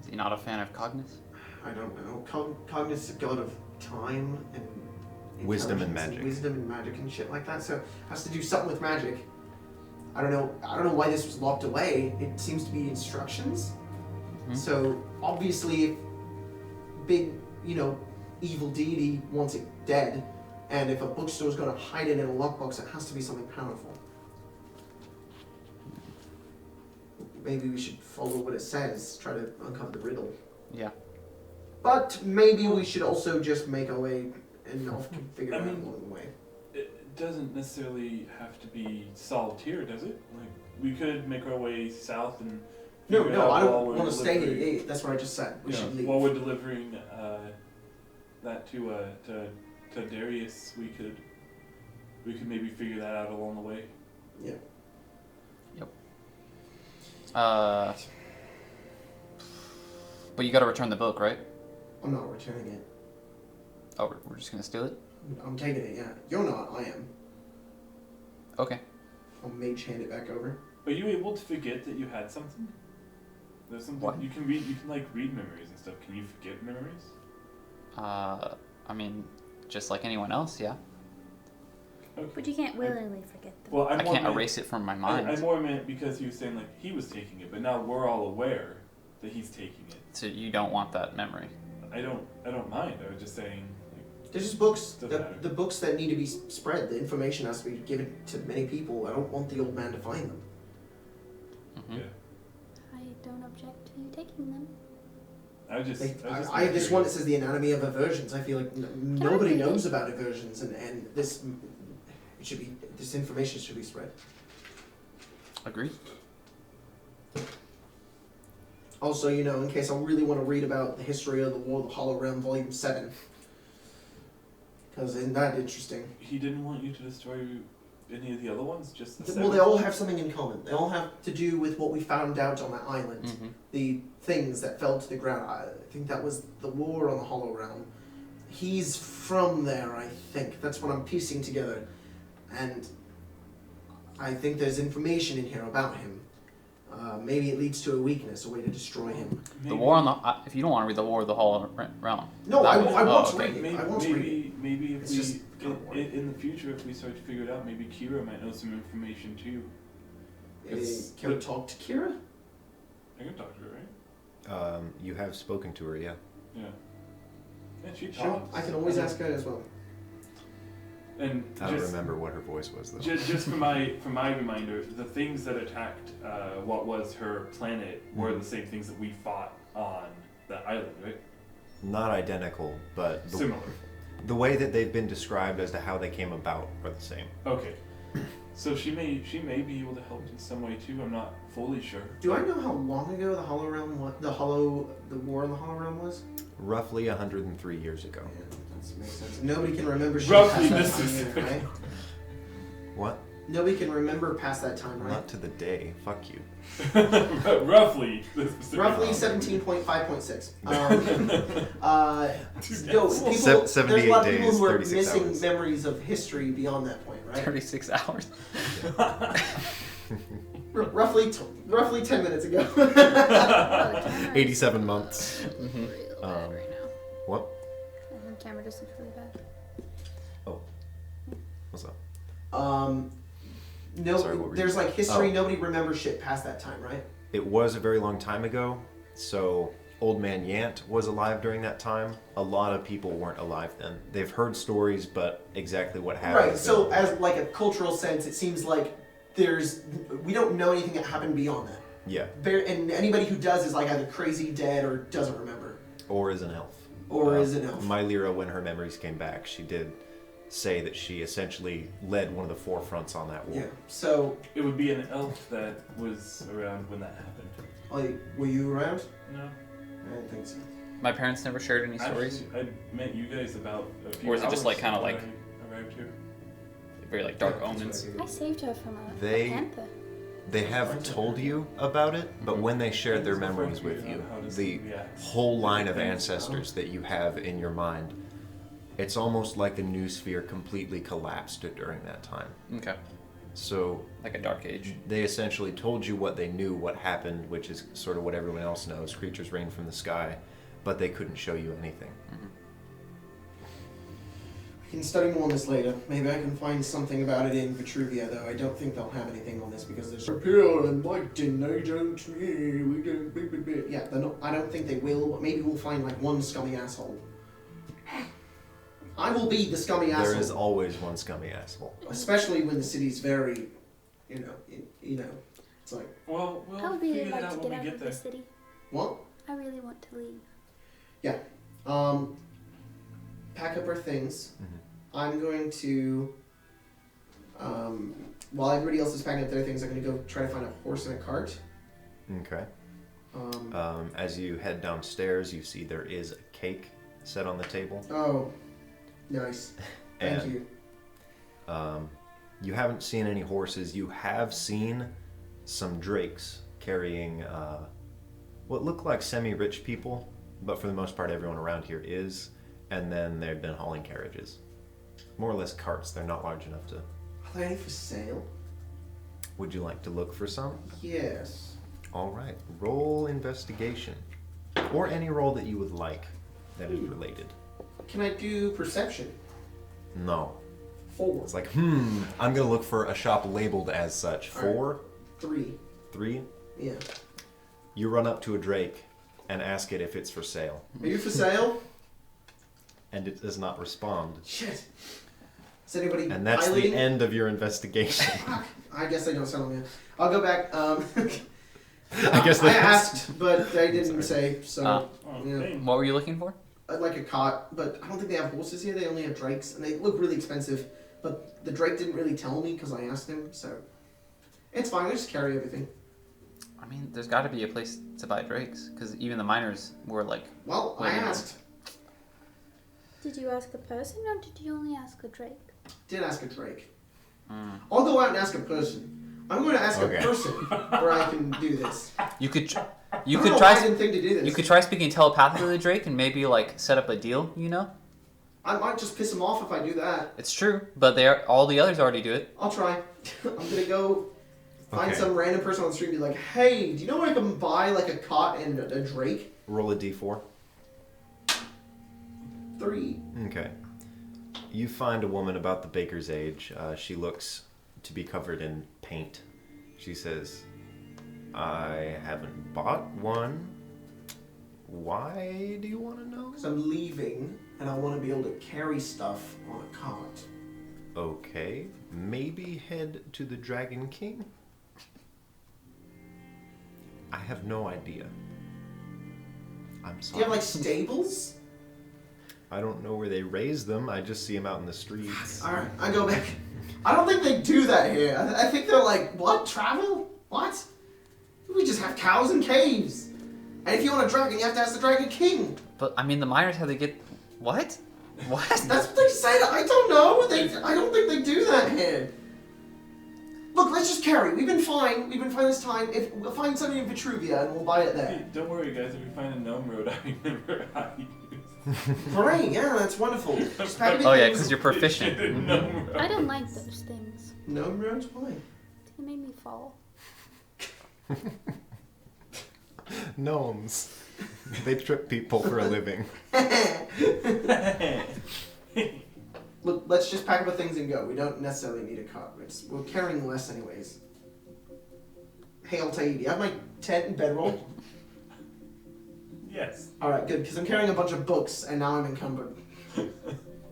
Speaker 3: Is he not a fan of Cognis?
Speaker 4: I don't know. Cognis is a god of time and
Speaker 1: Wisdom and
Speaker 4: intelligence
Speaker 1: magic.
Speaker 4: wisdom and magic and shit like that. So it has to do something with magic. I don't know why this was locked away. It seems to be instructions.
Speaker 3: Mhm.
Speaker 4: So obviously, if big, evil deity wants it dead, and if a bookstore's going to hide it in a lockbox, it has to be something powerful. Maybe we should follow what it says, try to uncover the riddle.
Speaker 3: Yeah.
Speaker 4: But maybe we should also just make our way and figure it out
Speaker 2: I mean-
Speaker 4: along the way.
Speaker 2: It doesn't necessarily have to be solved here, does it? Like, we could make our way south and.
Speaker 4: No,
Speaker 2: figure
Speaker 4: no,
Speaker 2: out
Speaker 4: I
Speaker 2: while
Speaker 4: don't
Speaker 2: we're
Speaker 4: want to stay
Speaker 2: delivering-
Speaker 4: here. That's what I just said. We
Speaker 2: Yeah,
Speaker 4: should leave.
Speaker 2: while we're delivering that to Darius, we could maybe figure that out along the way.
Speaker 4: Yeah.
Speaker 3: But you got to return the book, right?
Speaker 4: I'm not returning it.
Speaker 3: Oh, we're just gonna steal it.
Speaker 4: I'm taking it, yeah. You're not, I am.
Speaker 3: Okay.
Speaker 4: I'll mage hand it back over.
Speaker 2: Are you able to forget that you had something? There's something
Speaker 3: What?
Speaker 2: you can read. You can like read memories and stuff. Can you forget memories?
Speaker 3: I mean, just like anyone else, yeah.
Speaker 5: But you can't willingly forget them.
Speaker 2: Well,
Speaker 3: I can't erase it from my mind.
Speaker 2: I more meant because he was saying like he was taking it, but now we're all aware that he's taking it.
Speaker 3: So you don't want that memory.
Speaker 2: I don't mind. I was just saying. Like,
Speaker 4: There's just books,
Speaker 2: Doesn't matter.
Speaker 4: the books that need to be spread. The information has to be given to many people. I don't want the old man to find them.
Speaker 3: Mhm.
Speaker 2: yeah.
Speaker 5: I don't object to you taking them.
Speaker 2: I was just.
Speaker 4: I have this one that says the anatomy of aversions. I feel like nobody
Speaker 5: read it?
Speaker 4: knows about aversions, and this information should be spread.
Speaker 3: Agreed.
Speaker 4: Also, in case I really want to read about the history of the War of the Hollow Realm, Volume 7. Because isn't that interesting?
Speaker 2: He didn't want you to destroy any of the other ones, just the
Speaker 4: Well, they
Speaker 2: seven?
Speaker 4: all have something in common. They all have to do with what we found out on that island.
Speaker 3: Mhm.
Speaker 4: The things that fell to the ground. I think that was the War on the Hollow Realm. He's from there, I think. That's what I'm piecing together. And I think there's information in here about him. Maybe it leads to a weakness, a way to destroy him.
Speaker 3: The war on the. If you don't want to read the War of the Hollow Realm.
Speaker 4: No,
Speaker 3: that
Speaker 4: I
Speaker 3: one-
Speaker 4: want
Speaker 3: oh,
Speaker 4: to
Speaker 3: okay.
Speaker 4: read it.
Speaker 2: Maybe,
Speaker 4: I want to read it.
Speaker 2: maybe if
Speaker 4: It's just
Speaker 2: in the future, if we start to figure it out, maybe Kira might know some information too. It's-
Speaker 4: Can we talk to Kira?
Speaker 2: I can talk to her, right?
Speaker 1: You have spoken to her, yeah.
Speaker 2: Yeah. Yeah, she
Speaker 4: Sure.
Speaker 2: talks.
Speaker 4: I can always ask her as well.
Speaker 2: And
Speaker 1: I don't
Speaker 2: just,
Speaker 1: remember what her voice was though.
Speaker 2: just for my reminder, the things that attacked what was her planet were the same things that we fought on that island, right?
Speaker 1: Not identical, but
Speaker 2: Similar.
Speaker 1: the way that they've been described as to how they came about are the same.
Speaker 2: Okay. So she may be able to help in some way too. I'm not fully sure.
Speaker 4: Do I know how long ago the Hollow Realm the War on the Hollow Realm was?
Speaker 1: Roughly 103 years ago.
Speaker 4: Yeah, that makes sense. Nobody can remember shit
Speaker 2: Roughly
Speaker 4: past that
Speaker 2: this
Speaker 4: time
Speaker 2: is-
Speaker 4: either, right?
Speaker 1: What?
Speaker 4: Nobody can remember past that time, right?
Speaker 1: Not to the day. Fuck you.
Speaker 2: Roughly. The specific
Speaker 4: Roughly
Speaker 2: number.
Speaker 4: 17.5.6. No,
Speaker 1: Se-
Speaker 4: people, there's a
Speaker 1: 78
Speaker 4: lot of people
Speaker 1: days,
Speaker 4: who are
Speaker 1: 36
Speaker 4: missing
Speaker 1: hours.
Speaker 4: memories of history beyond that point, right?
Speaker 3: 36 hours.
Speaker 4: Roughly 10 minutes ago.
Speaker 5: Oh, the camera
Speaker 1: 87 months.
Speaker 5: is real bad right now.
Speaker 1: What?
Speaker 5: I think camera just looks really bad.
Speaker 1: What's up?
Speaker 4: No,
Speaker 1: Sorry, what were you
Speaker 4: there's
Speaker 1: saying?
Speaker 4: like history.
Speaker 1: Oh.
Speaker 4: Nobody remembers shit past that time, right?
Speaker 1: It was a very long time ago, so Old Man Yant was alive during that time. A lot of people weren't alive then. They've heard stories, but exactly what happened.
Speaker 4: Right. So, as like a cultural sense, it seems like we don't know anything that happened beyond that.
Speaker 1: Yeah,
Speaker 4: And anybody who does is like either crazy, dead, or doesn't remember,
Speaker 1: or is an elf.
Speaker 4: or is an elf.
Speaker 1: My Lyra, when her memories came back, she did say that she essentially led one of the forefronts on that war.
Speaker 4: Yeah. So,
Speaker 2: It would be an elf that was around when that happened.
Speaker 4: like, were you around?
Speaker 2: No.
Speaker 4: I didn't think so.
Speaker 3: My parents never shared any stories.
Speaker 2: Actually, I met you guys about a few
Speaker 3: Or is it just,
Speaker 2: hours
Speaker 3: like, kinda like-
Speaker 2: when I arrived here.
Speaker 3: Very like dark
Speaker 4: Yeah, that's
Speaker 3: omens.
Speaker 4: what I
Speaker 5: I saved her from a
Speaker 1: They-
Speaker 5: panther.
Speaker 1: They have told you about it, but when they shared their memories with you, the whole line of ancestors that you have in your mind, it's almost like the new sphere completely collapsed during that time.
Speaker 3: Okay.
Speaker 1: So
Speaker 3: Like a dark age.
Speaker 1: they essentially told you what they knew, what happened, which is sort of what everyone else knows. Creatures rain from the sky, but they couldn't show you anything.
Speaker 4: I can study more on this later. Maybe I can find something about it in Vitruvia, though. I don't think they'll have anything on this because there's pure and white and they don't we don't. Yeah, they're not. I don't think they will. But maybe we'll find like one scummy asshole. I will be the scummy asshole.
Speaker 1: There is always one scummy asshole.
Speaker 4: Especially when the city's very, you know, it's like
Speaker 2: Well, we'll
Speaker 5: I would really
Speaker 2: figure
Speaker 5: like
Speaker 2: it out
Speaker 5: to
Speaker 2: when
Speaker 5: get
Speaker 2: we
Speaker 5: out
Speaker 2: get
Speaker 5: of
Speaker 2: there.
Speaker 5: the city.
Speaker 4: what?
Speaker 5: I really want to leave.
Speaker 4: Yeah. Pack up our things.
Speaker 1: Mhm.
Speaker 4: I'm going to, while everybody else is packing up their things, I'm going to go try to find a horse and a cart.
Speaker 1: Okay.
Speaker 4: Um,
Speaker 1: As you head downstairs, you see there is a cake set on the table.
Speaker 4: oh, nice. Thank
Speaker 1: And
Speaker 4: you.
Speaker 1: you haven't seen any horses. You have seen some drakes carrying what look like semi-rich people, but for the most part everyone around here is. And then they've been hauling carriages. More or less carts. They're not large enough to...
Speaker 4: Are they any for sale?
Speaker 1: Would you like to look for some?
Speaker 4: Yes.
Speaker 1: Alright. Roll investigation. Or any roll that you would like that is related.
Speaker 4: Can I do perception?
Speaker 1: No.
Speaker 4: 4.
Speaker 1: It's like, I'm gonna look for a shop labeled as such. 4?
Speaker 4: 3.
Speaker 1: 3?
Speaker 4: Yeah.
Speaker 1: You run up to a drake and ask it if it's for sale.
Speaker 4: Are you for sale?
Speaker 1: And it does not respond.
Speaker 4: Shit. Is anybody
Speaker 1: And that's
Speaker 4: piloting?
Speaker 1: the end of your investigation.
Speaker 4: Fuck. I guess I don't settle yet. I'll go back.
Speaker 1: I guess
Speaker 4: I
Speaker 1: that's...
Speaker 4: asked, but they didn't say. So,
Speaker 3: Ah.
Speaker 2: Oh,
Speaker 4: yeah.
Speaker 2: dang.
Speaker 3: What were you looking for?
Speaker 4: I'd like a cot, but I don't think they have horses here. They only have drakes, and they look really expensive. But the drake didn't really tell me because I asked him. So it's fine. I just carry everything.
Speaker 3: I mean, there's got to be a place to buy drakes, because even the miners were like,
Speaker 4: Well, I
Speaker 3: Wait,
Speaker 4: asked.
Speaker 5: Did you ask a person or did you only ask a drake?
Speaker 4: Did ask a drake.
Speaker 3: mm.
Speaker 4: I'll go out and ask a person. I'm going to ask
Speaker 1: Okay.
Speaker 4: a person where I can do this.
Speaker 3: You could,
Speaker 4: I
Speaker 3: you
Speaker 4: don't
Speaker 3: could
Speaker 4: know
Speaker 3: try,
Speaker 4: why I didn't think to do this.
Speaker 3: you could try speaking telepathically to Drake and maybe like set up a deal. You know,
Speaker 4: I might just piss him off if I do that.
Speaker 3: it's true, but all the others already do it.
Speaker 4: I'll try. I'm gonna go find
Speaker 1: Okay.
Speaker 4: some random person on the street and be like, "Hey, do you know where I can buy like a cot and a drake?"
Speaker 1: Roll a d4.
Speaker 4: 3.
Speaker 1: Okay. You find a woman about the baker's age. She looks to be covered in paint. She says, I haven't bought one. Why do you want to know?
Speaker 4: Because I'm leaving and I want to be able to carry stuff on a cot.
Speaker 1: Okay. Maybe head to the Dragon King? I have no idea. I'm
Speaker 4: Do
Speaker 1: sorry.
Speaker 4: you have like stables?
Speaker 1: I don't know where they raise them. I just see them out in the streets.
Speaker 4: Alright, I go back. I don't think they do that here. I think they're like, what? Travel? What? We just have cows and caves. And if you want a dragon, you have to ask the Dragon King.
Speaker 3: But I mean, the miners had to get what? What?
Speaker 4: That's what they said. I don't know. I don't think they do that here. Look, let's just carry. We've been fine. We've been fine this time. If we'll find something in Vitruvia and we'll buy it there.
Speaker 2: Hey, don't worry, guys. If we find a gnome road, I remember how you
Speaker 4: Great, yeah, that's wonderful. Just pack
Speaker 3: Oh yeah,
Speaker 4: things.
Speaker 3: because you're proficient.
Speaker 2: gnome road.
Speaker 5: I don't like those things.
Speaker 4: Gnome roads? Why?
Speaker 5: They made me fall.
Speaker 1: Gnomes. They trip people for a living.
Speaker 4: Look, let's just pack up the things and go. We don't necessarily need a cot. We're carrying less anyways. Hey, Altair, do you have my tent and bedroll?
Speaker 2: Yes.
Speaker 4: Alright, good, because I'm carrying a bunch of books and now I'm encumbered.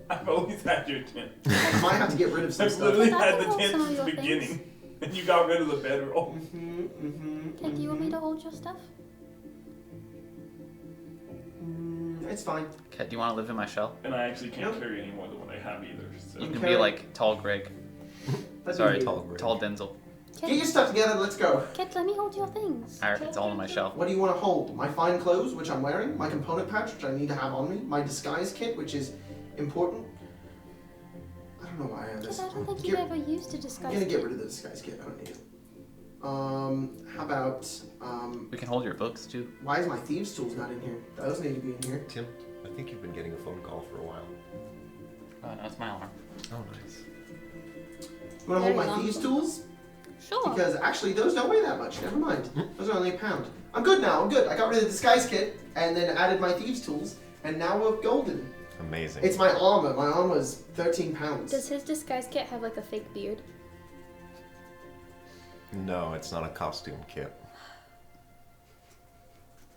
Speaker 2: I've always had your tent.
Speaker 4: I might have to get rid of some
Speaker 2: I've
Speaker 4: stuff.
Speaker 2: literally
Speaker 5: But I
Speaker 2: had
Speaker 5: can
Speaker 2: the
Speaker 5: hold
Speaker 2: tent
Speaker 5: some of
Speaker 2: since the
Speaker 5: your things.
Speaker 2: beginning. And you got rid of the bedroll.
Speaker 5: Okay, do you want me to hold your stuff?
Speaker 4: It's fine.
Speaker 3: Okay, do you want to live in my shell?
Speaker 2: And I actually can't
Speaker 4: Nope.
Speaker 2: carry any more than what I have either. So.
Speaker 3: You
Speaker 4: I'm
Speaker 3: can be
Speaker 4: carrying-
Speaker 3: like tall Greg.
Speaker 4: That'd
Speaker 3: Sorry,
Speaker 4: be
Speaker 1: tall.
Speaker 4: weird.
Speaker 3: tall Denzel.
Speaker 4: Get your stuff together, let's go.
Speaker 5: Kit, let me hold your things.
Speaker 3: Alright, it's all in my shell.
Speaker 4: What do you want to hold? My fine clothes, which I'm wearing, my component patch, which I need to have on me, my disguise kit, which is important. I don't know why I have this.
Speaker 5: Because I don't think
Speaker 4: Get-
Speaker 5: you've ever used a
Speaker 4: I'm
Speaker 5: disguise
Speaker 4: gonna get
Speaker 5: kit.
Speaker 4: rid of the disguise kit. I don't need it. How about
Speaker 3: We can hold your books too.
Speaker 4: why is my thieves' tools not in here? Those need to be in here.
Speaker 1: Tim, I think you've been getting a phone call for a while.
Speaker 3: Oh no, it's my alarm.
Speaker 1: Oh, nice.
Speaker 4: You wanna hold
Speaker 5: Very
Speaker 4: my
Speaker 5: long
Speaker 4: thieves'
Speaker 5: phone.
Speaker 4: tools?
Speaker 5: Sure.
Speaker 4: Because actually, those don't weigh that much. Never mind. Those are only a pound. I'm good now. I'm good. I got rid of the disguise kit and then added my thieves' tools, and now we're golden.
Speaker 1: Amazing.
Speaker 4: It's my armor. My armor is 13 pounds.
Speaker 5: Does his disguise kit have like a fake beard?
Speaker 1: No, it's not a costume kit.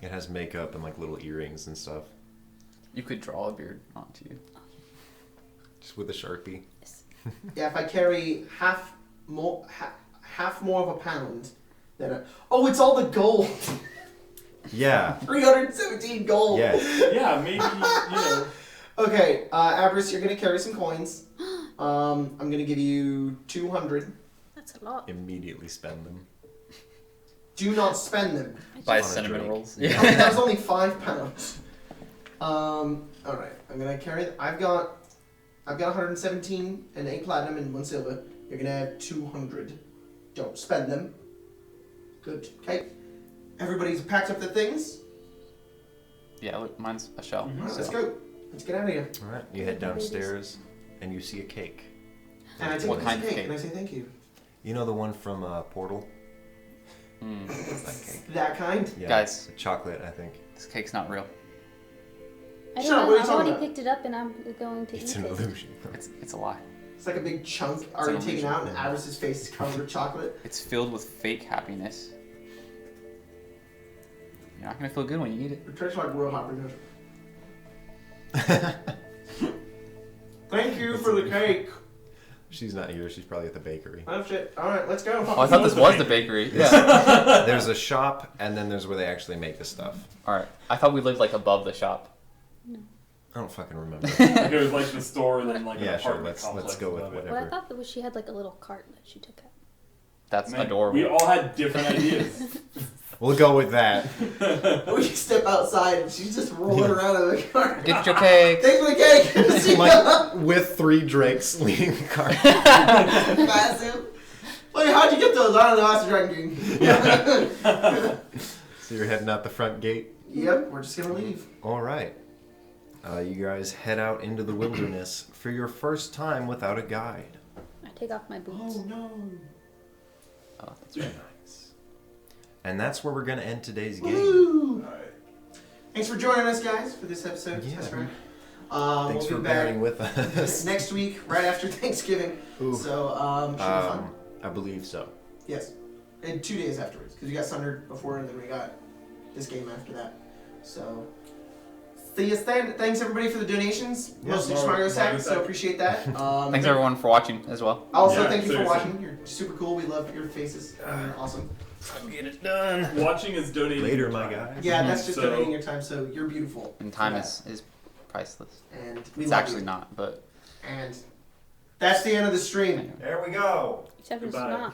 Speaker 1: It has makeup and like little earrings and stuff.
Speaker 3: You could draw a beard onto you.
Speaker 1: Just with a Sharpie.
Speaker 4: Yeah, if I carry half more of a pound, then oh, it's all the gold.
Speaker 1: Yeah.
Speaker 4: 317 gold.
Speaker 1: Yes.
Speaker 2: Yeah, maybe, you know.
Speaker 4: Okay, Abris, you're gonna carry some coins. I'm gonna give you 200.
Speaker 5: That's a lot.
Speaker 1: Immediately spend them.
Speaker 4: Do not spend them.
Speaker 3: Buy
Speaker 1: on a
Speaker 3: cinnamon
Speaker 1: drink.
Speaker 3: rolls.
Speaker 4: That was only 5 pounds. All right, I'm gonna carry. I've got 117 and 8 platinum and 1 silver. You're gonna have 200. Don't spend them. Good. Okay. Everybody's packed up their things.
Speaker 3: Yeah, look, mine's a shell.
Speaker 2: Mhm.
Speaker 4: All right,
Speaker 3: so.
Speaker 4: let's go. Let's get out of here.
Speaker 1: All right. You head downstairs and you see a cake.
Speaker 4: And I take
Speaker 3: What
Speaker 4: a piece
Speaker 3: kind
Speaker 4: of
Speaker 3: of
Speaker 4: cake
Speaker 3: cake?
Speaker 4: and I say thank you.
Speaker 1: You know the one from Portal?
Speaker 3: Mm.
Speaker 1: It's that cake.
Speaker 4: That kind.
Speaker 1: Yeah,
Speaker 3: Guys.
Speaker 1: it's chocolate, I think.
Speaker 3: This cake's not real.
Speaker 5: I don't
Speaker 4: Shut up,
Speaker 5: know.
Speaker 4: what are you
Speaker 5: I've
Speaker 4: talking
Speaker 5: already
Speaker 4: about?
Speaker 5: picked it up and I'm going to
Speaker 1: It's
Speaker 5: eat
Speaker 1: an
Speaker 5: it.
Speaker 1: illusion.
Speaker 3: It's a lie.
Speaker 4: It's like a big chunk already taken
Speaker 3: illusion.
Speaker 4: out, and Abris's face is covered with chocolate.
Speaker 3: It's filled with fake happiness. You're not gonna feel good when you eat it.
Speaker 4: It tastes like real happiness. Thank you for the cake.
Speaker 1: She's not here. She's probably at the bakery.
Speaker 4: Oh shit. All right, let's go.
Speaker 3: Oh, I thought this was the bakery. Yeah.
Speaker 1: There's a shop, and then there's where they actually make the stuff.
Speaker 3: All right. I thought we lived like above the shop.
Speaker 1: I don't fucking remember.
Speaker 2: Like it was like the store and then like an
Speaker 1: Yeah, sure.
Speaker 2: apartment
Speaker 1: Let's
Speaker 2: complex
Speaker 1: go with
Speaker 2: above it.
Speaker 1: whatever.
Speaker 5: Well, I thought that she had like a little cart that she took out.
Speaker 3: That's
Speaker 2: Man,
Speaker 3: adorable.
Speaker 2: we all had different ideas.
Speaker 1: We'll go with that.
Speaker 4: We step outside, and she's just rolling around in the car.
Speaker 3: Get your cake.
Speaker 4: Thanks for the cake. See
Speaker 1: Like with 3 drinks leading the car.
Speaker 4: massive. Wait, how'd you get those? I don't know. I was drinking.
Speaker 1: So you're heading out the front gate.
Speaker 4: Yep, we're just gonna leave.
Speaker 1: All right. You guys head out into the wilderness for your first time without a guide.
Speaker 5: I take off my boots.
Speaker 4: Oh no.
Speaker 3: Oh, that's right.
Speaker 1: Nice. And that's where we're going to end today's game.
Speaker 4: Woo!
Speaker 2: Alright.
Speaker 4: Thanks for joining us, guys, for this episode.
Speaker 1: Yeah.
Speaker 4: Tesseract.
Speaker 1: Thanks
Speaker 4: We'll
Speaker 1: for
Speaker 4: be
Speaker 1: bearing
Speaker 4: back
Speaker 1: with us.
Speaker 4: next week, right after Thanksgiving.
Speaker 1: Ooh.
Speaker 4: So, should be fun.
Speaker 1: I believe so.
Speaker 4: Yes. And 2 days afterwards, because we got Sunder before, and then we got this game after that. So, see you then. Thanks everybody for the donations.
Speaker 1: Yes,
Speaker 4: Mostly Schmargo Sack,
Speaker 2: Schmargo
Speaker 4: so
Speaker 2: Sack.
Speaker 4: appreciate that.
Speaker 3: Thanks everyone for watching as well.
Speaker 4: Also,
Speaker 2: Yeah,
Speaker 4: thank you for
Speaker 2: seriously.
Speaker 4: watching. You're super cool. We love your faces. You're awesome.
Speaker 1: Get it done.
Speaker 2: Watching is donating.
Speaker 1: Later,
Speaker 2: your
Speaker 1: my
Speaker 2: time.
Speaker 1: guy.
Speaker 4: Yeah, that's just
Speaker 2: So-
Speaker 4: donating your time. So you're beautiful.
Speaker 3: And time
Speaker 4: Yeah.
Speaker 3: is priceless.
Speaker 4: And we
Speaker 3: It's
Speaker 4: love
Speaker 3: actually
Speaker 4: you.
Speaker 3: not, but
Speaker 4: And that's the end of the stream.
Speaker 1: There we go.
Speaker 5: Except it's
Speaker 2: Goodbye.
Speaker 5: not.